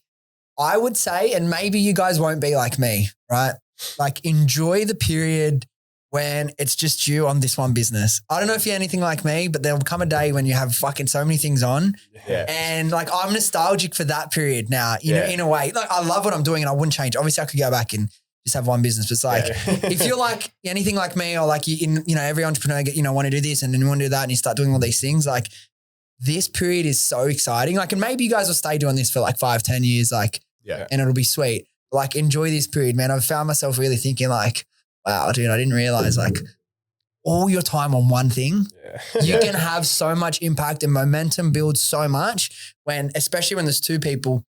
I would say, and maybe you guys won't be like me, right? Like enjoy the period when it's just you on this one business. I don't know if you're anything like me, but there'll come a day when you have fucking so many things on. Yeah. And like, I'm nostalgic for that period now, in a way. Like I love what I'm doing and I wouldn't change. Obviously I could go back and just have one business, but it's like, if you're like anything like me or like, every entrepreneur, want to do this and then you want to do that and you start doing all these things, like this period is so exciting. Like, and maybe you guys will stay doing this for like 5-10 years, like, and it'll be sweet. Like enjoy this period, man. I've found myself really thinking like, wow, dude, I didn't realize like all your time on one thing, you can have so much impact and momentum builds so much especially when there's two people,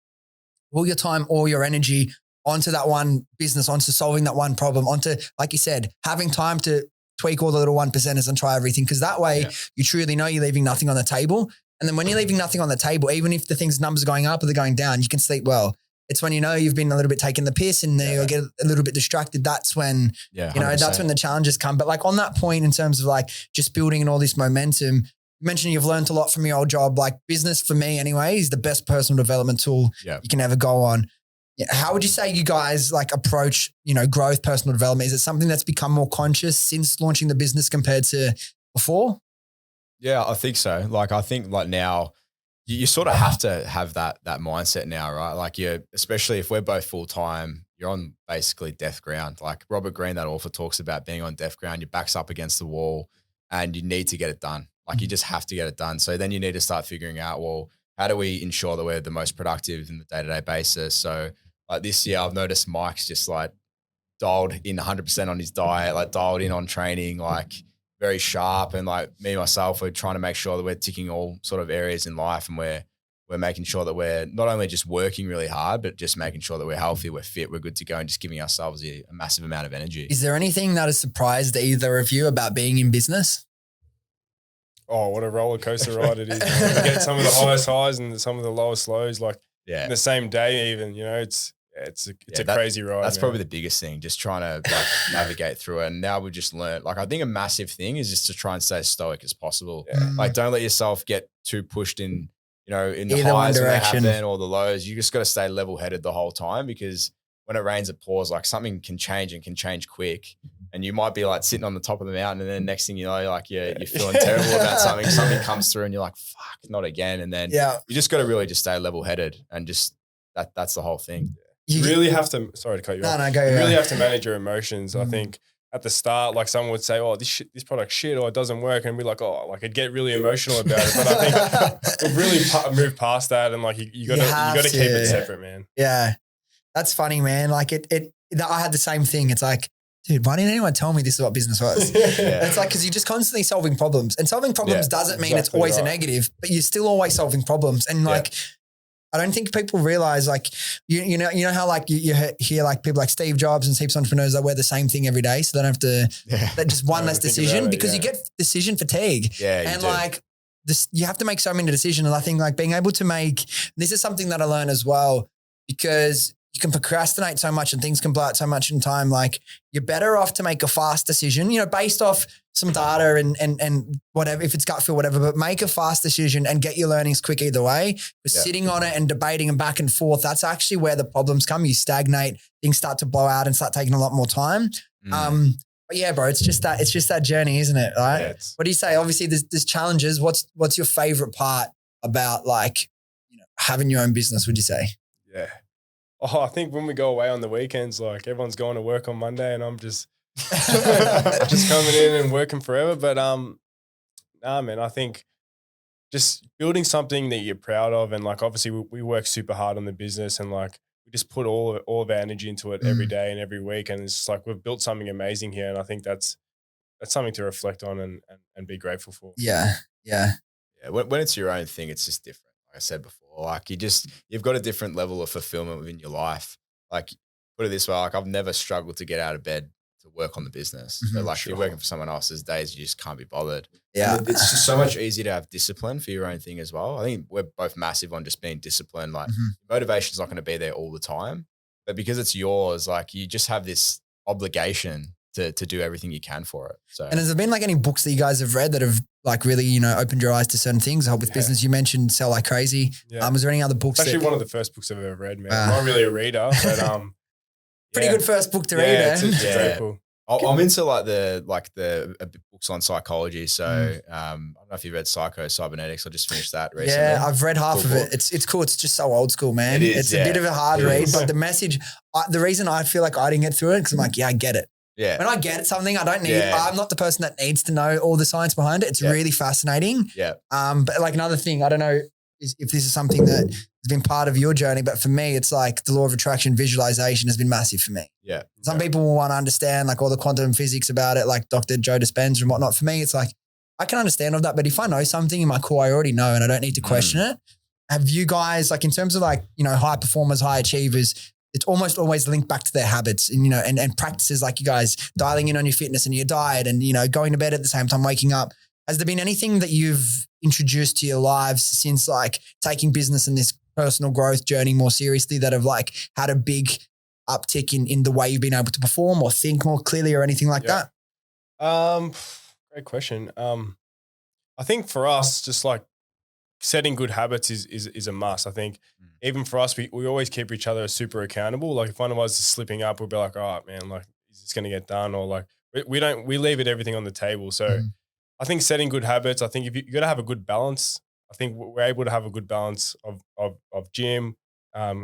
all your time, all your energy onto that one business, onto solving that one problem, onto, like you said, having time to tweak all the little 1%ers and try everything. Cause that way you truly know you're leaving nothing on the table. And then when you're leaving nothing on the table, even if the numbers are going up or they're going down, you can sleep well. It's when you've been a little bit taking the piss and you get a little bit distracted. That's when, that's when the challenges come. But like on that point in terms of like just building and all this momentum, you mentioned you've learned a lot from your old job. Like business for me anyway is the best personal development tool you can ever go on. How would you say you guys like approach, growth, personal development? Is it something that's become more conscious since launching the business compared to before? Yeah, I think so. Like, I think like now you sort of have to have that mindset now, right? Like especially if we're both full time, you're on basically death ground. Like Robert Greene, that author, talks about being on death ground. Your back's up against the wall, and you need to get it done. Like you just have to get it done. So then you need to start figuring out, well, how do we ensure that we're the most productive in the day-to-day basis? So like this year, I've noticed Mike's just like dialed in 100% on his diet, like dialed in on training, like very sharp. And like me, myself, we're trying to make sure that we're ticking all sort of areas in life, and we're making sure that we're not only just working really hard, but just making sure that we're healthy, we're fit, we're good to go, and just giving ourselves a massive amount of energy. Is there anything that has surprised either of you about being in business? Oh, what a roller coaster ride it is. You get some of the highest highs and some of the lowest lows, like in the same day even, it's a crazy ride. That's probably the biggest thing, just trying to like navigate through it. And now we've just learned, like, I think a massive thing is just to try and stay as stoic as possible. Yeah. Like, don't let yourself get too pushed in, in the highs when they happen or the lows. You just got to stay level headed the whole time, because when it rains, it pours. Like, something can change and can change quick. And you might be like sitting on the top of the mountain, and then next thing you know, like you're feeling terrible about something. Something comes through and you're like, fuck, not again. And then you just got to really just stay level headed, and just that's the whole thing. You really have to, sorry to cut you off. No, go. You really have to manage your emotions. I think at the start, like someone would say, oh, this product's shit, or it doesn't work. And we're like, oh, like I'd get really emotional about it. But I think we've really moved past that. And like, you gotta keep it separate, man. Yeah. That's funny, man. Like I had the same thing. It's like, dude, why didn't anyone tell me this is what business was? It's like, because you're just constantly solving problems, and solving problems doesn't mean it's always a negative, but you're still always solving problems. And like, I don't think people realize, like, you know how like you hear like people like Steve Jobs and heaps of entrepreneurs that wear the same thing every day, so they don't have to, that just one less decision, because you get decision fatigue. And like this, you have to make so many decisions. And I think like being able to make, this is something that I learned as well, because you can procrastinate so much and things can blow out so much in time. Like, you're better off to make a fast decision, based off some data and whatever, if it's gut feel, whatever, but make a fast decision and get your learnings quick either way. Because sitting on it and debating and back and forth, that's actually where the problems come. You stagnate, things start to blow out and start taking a lot more time. But yeah, bro, it's just that journey, isn't it? Right? Yeah, what do you say? Obviously there's challenges. What's your favorite part about like, having your own business, would you say? Yeah. Oh, I think when we go away on the weekends, like everyone's going to work on Monday and I'm just just coming in and working forever. But nah, man, I think just building something that you're proud of, and like obviously we work super hard on the business, and like we just put all of our energy into it every day and every week, and it's just like we've built something amazing here, and I think that's something to reflect on and be grateful for. Yeah. When it's your own thing, it's just different. Like I said before, like you've got a different level of fulfillment within your life. Like, put it this way, like I've never struggled to get out of bed to work on the business. But like, you're working for someone else, there's days you just can't be bothered. Yeah. And it's just so much easier to have discipline for your own thing as well. I think we're both massive on just being disciplined. Like, motivation's not going to be there all the time, but because it's yours, like you just have this obligation to do everything you can for it. So, and has there been like any books that you guys have read that have like really, opened your eyes to certain things, help with business? You mentioned Sell Like Crazy. Yeah. Was there any other books? It's actually one of the first books I've ever read, man. I'm not really a reader, but pretty good first book to read. Eh? It's very cool. I'm into like the books on psychology. So I don't know if you read Cybernetics. I just finished that recently. Yeah, I've read half of it. It's cool. It's just so old school, man. It's a bit of a hard read, but the message, the reason I feel like I didn't get through it, because I'm like, I get it. Yeah. When I get something, I don't need, I'm not the person that needs to know all the science behind it. It's really fascinating. Yeah. But like another thing, I don't know if this is something that has been part of your journey, but for me, it's like the law of attraction, visualization has been massive for me. Yeah. Some people will want to understand like all the quantum physics about it, like Dr. Joe Dispenza and whatnot. For me, it's like, I can understand all that, but if I know something in my core, I already know and I don't need to question it. Have you guys, like in terms of like, high performers, high achievers, it's almost always linked back to their habits and, and practices like you guys dialing in on your fitness and your diet and, going to bed at the same time, waking up. Has there been anything that you've introduced to your lives since like taking business and this personal growth journey more seriously that have like had a big uptick in the way you've been able to perform or think more clearly or anything like that? Great question. I think for us, just like setting good habits is a must. I think even for us, we always keep each other super accountable. Like if one of us is slipping up, we'll be like, oh man, like is this going to get done? Or like we leave everything on the table. So I think setting good habits, I think if you got to have a good balance. I think we're able to have a good balance of gym,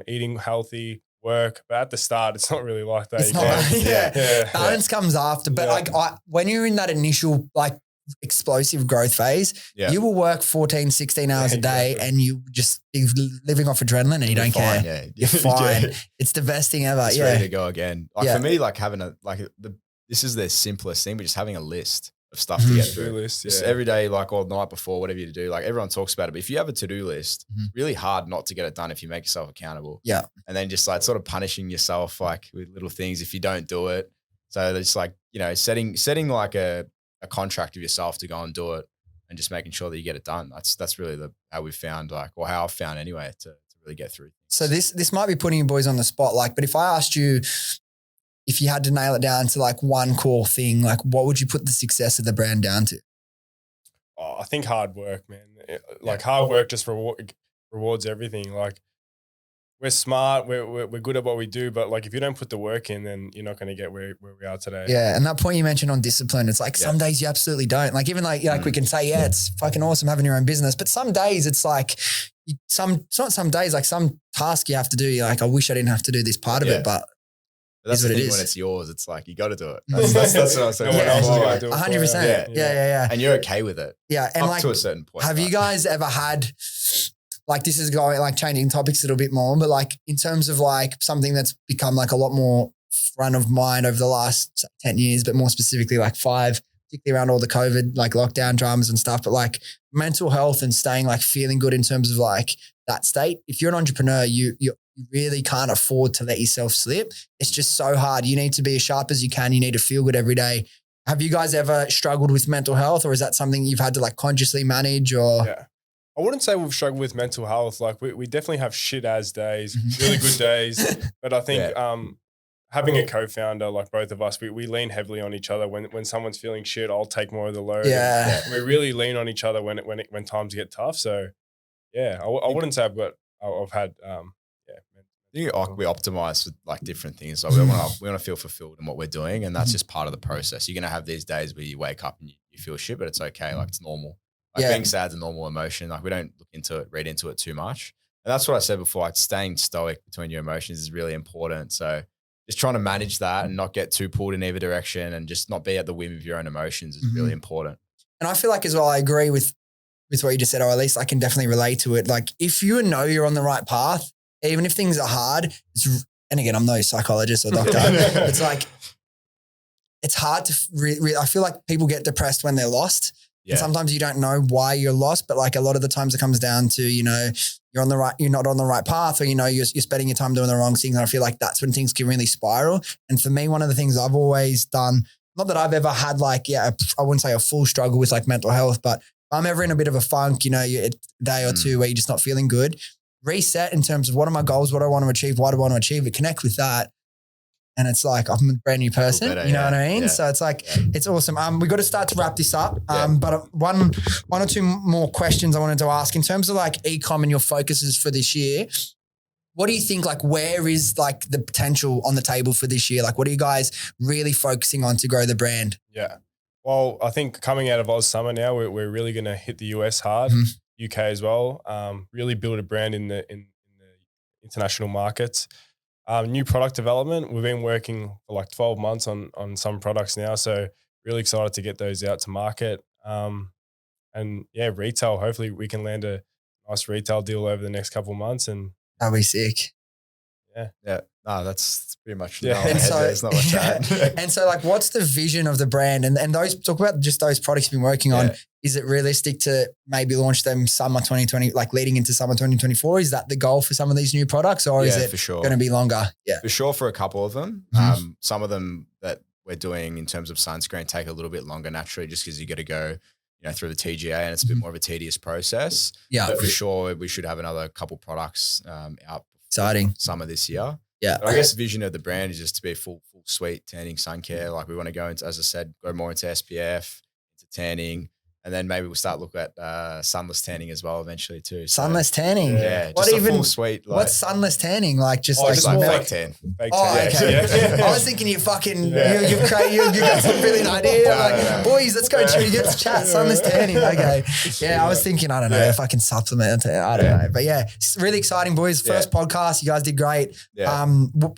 eating healthy, work. But at the start, it's not really like that. It's not, balance comes after. But Yeah. when you're in that initial like explosive growth phase, you will work 14, 16 hours a day and you just be living off adrenaline and you don't care. Yeah. You're fine. It's the best thing ever. It's ready to go again. Like for me, like having this is the simplest thing, but just having a list of stuff to get through. List, just every day, like or the night before, whatever you do, like everyone talks about it. But if you have a to-do list, really hard not to get it done if you make yourself accountable. Yeah. And then just like sort of punishing yourself like with little things if you don't do it. So it's like, setting like a contract of yourself to go and do it and just making sure that you get it done. That's really how we've found or how I've found anyway to really get through. So this might be putting you boys on the spot, but if I asked you if you had to nail it down to like one core thing, like what would you put the success of the brand down to? Oh, I think hard work, man. Hard work just rewards everything. Like we're smart, we're good at what we do, but like if you don't put the work in, then you're not going to get where we are today. Yeah, and that point you mentioned on discipline, it's like some days you absolutely don't. Like even like we can say, it's fucking awesome having your own business, but some days it's like it's not some days, like some task you have to do. You're like, I wish I didn't have to do this part of it, but that's the thing when it's yours. It's like you got to do it. That's what I was saying. 100%. Yeah. And you're okay with it. Yeah, and up to a certain point. Have you guys ever had? Like this is going like changing topics a little bit more, but like in terms of like something that's become like a lot more front of mind over the last 10 years, but more specifically like 5, particularly around all the COVID, like lockdown dramas and stuff, but like mental health and staying like feeling good in terms of like that state. If you're an entrepreneur, you really can't afford to let yourself slip. It's just so hard. You need to be as sharp as you can. You need to feel good every day. Have you guys ever struggled with mental health, or is that something you've had to like consciously manage or? Yeah. I wouldn't say we've struggled with mental health. Like we definitely have shit as days, really good days. But I think having a co-founder like both of us, we lean heavily on each other. When someone's feeling shit, I'll take more of the load. Yeah. We really lean on each other when times get tough. So I wouldn't say I've had we optimize for like different things. Like we want to feel fulfilled in what we're doing, and that's just part of the process. You're gonna have these days where you wake up and you feel shit, but it's okay. Like it's normal. Like being sad is a normal emotion. Like we don't read into it too much. And that's what I said before, like staying stoic between your emotions is really important. So just trying to manage that and not get too pulled in either direction and just not be at the whim of your own emotions is really important. And I feel like as well, I agree with what you just said, or at least I can definitely relate to it. Like if you know you're on the right path, even if things are hard, and again, I'm no psychologist or doctor, it's like, it's hard to, I feel like people get depressed when they're lost. Yeah. And sometimes you don't know why you're lost, but like a lot of the times it comes down to, you're not on the right path, or, you're spending your time doing the wrong things. And I feel like that's when things can really spiral. And for me, one of the things I've always done, not that I've ever had I wouldn't say a full struggle with like mental health, but if I'm ever in a bit of a funk, a day or two where you're just not feeling good, reset in terms of what are my goals, what do I want to achieve, why do I want to achieve it, connect with that. And it's like, I'm a brand new person, what I mean? Yeah. So it's like, it's awesome. We got to start to wrap this up. But one or two more questions I wanted to ask in terms of like Ecom and your focuses for this year. What do you think, like, where is like the potential on the table for this year? Like, what are you guys really focusing on to grow the brand? Yeah. Well, I think coming out of Oz Summer now, we're really going to hit the US hard, UK as well. Really build a brand in the international markets. New product development. We've been working for like 12 months on some products now. So really excited to get those out to market. And retail. Hopefully we can land a nice retail deal over the next couple of months. And that'll be sick. Yeah. No, that's pretty much. And so, there's not much to add. And so like, what's the vision of the brand? And those, talk about just those products you've been working on. Is it realistic to maybe launch them summer 2020, like leading into summer 2024? Is that the goal for some of these new products, or is it going to be longer? Yeah, for sure. For a couple of them, some of them that we're doing in terms of sunscreen take a little bit longer naturally, just because you got to go, through the TGA, and it's a bit more of a tedious process. Yeah, but for sure, we should have another couple products out. Exciting. Summer this year. Yeah. But I guess the vision of the brand is just to be a full suite tanning sun care. Like we want to go into, as I said, go more into SPF, into tanning, And then maybe we'll start looking at sunless tanning as well eventually too. So, Sunless tanning. Yeah, just a full suite. Like, what's sunless tanning? Like just just like milk? fake tan. Fake Oh, tan. okay. Yeah. I was thinking you fucking you've got some brilliant idea. Boys, let's go chat sunless tanning. Okay. Yeah, I was thinking, I don't know, fucking supplement. I don't know. But yeah, it's really exciting, boys. First podcast. You guys did great. Yeah.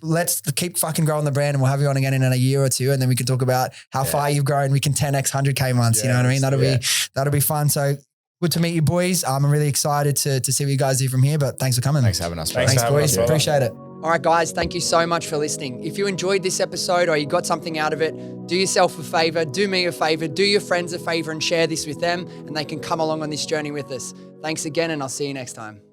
Let's keep fucking growing the brand and we'll have you on again in a year or two and then we can talk about how far you've grown. We can 10x 100K months. You know what I mean? That'll be fun. So good to meet you, boys. I'm really excited to see what you guys do from here, but thanks for coming. Thanks for having us. Thanks boys. Appreciate it. All right, guys, thank you so much for listening. If you enjoyed this episode or you got something out of it, do yourself a favor, do me a favor, do your friends a favor and share this with them and they can come along on this journey with us. Thanks again and I'll see you next time.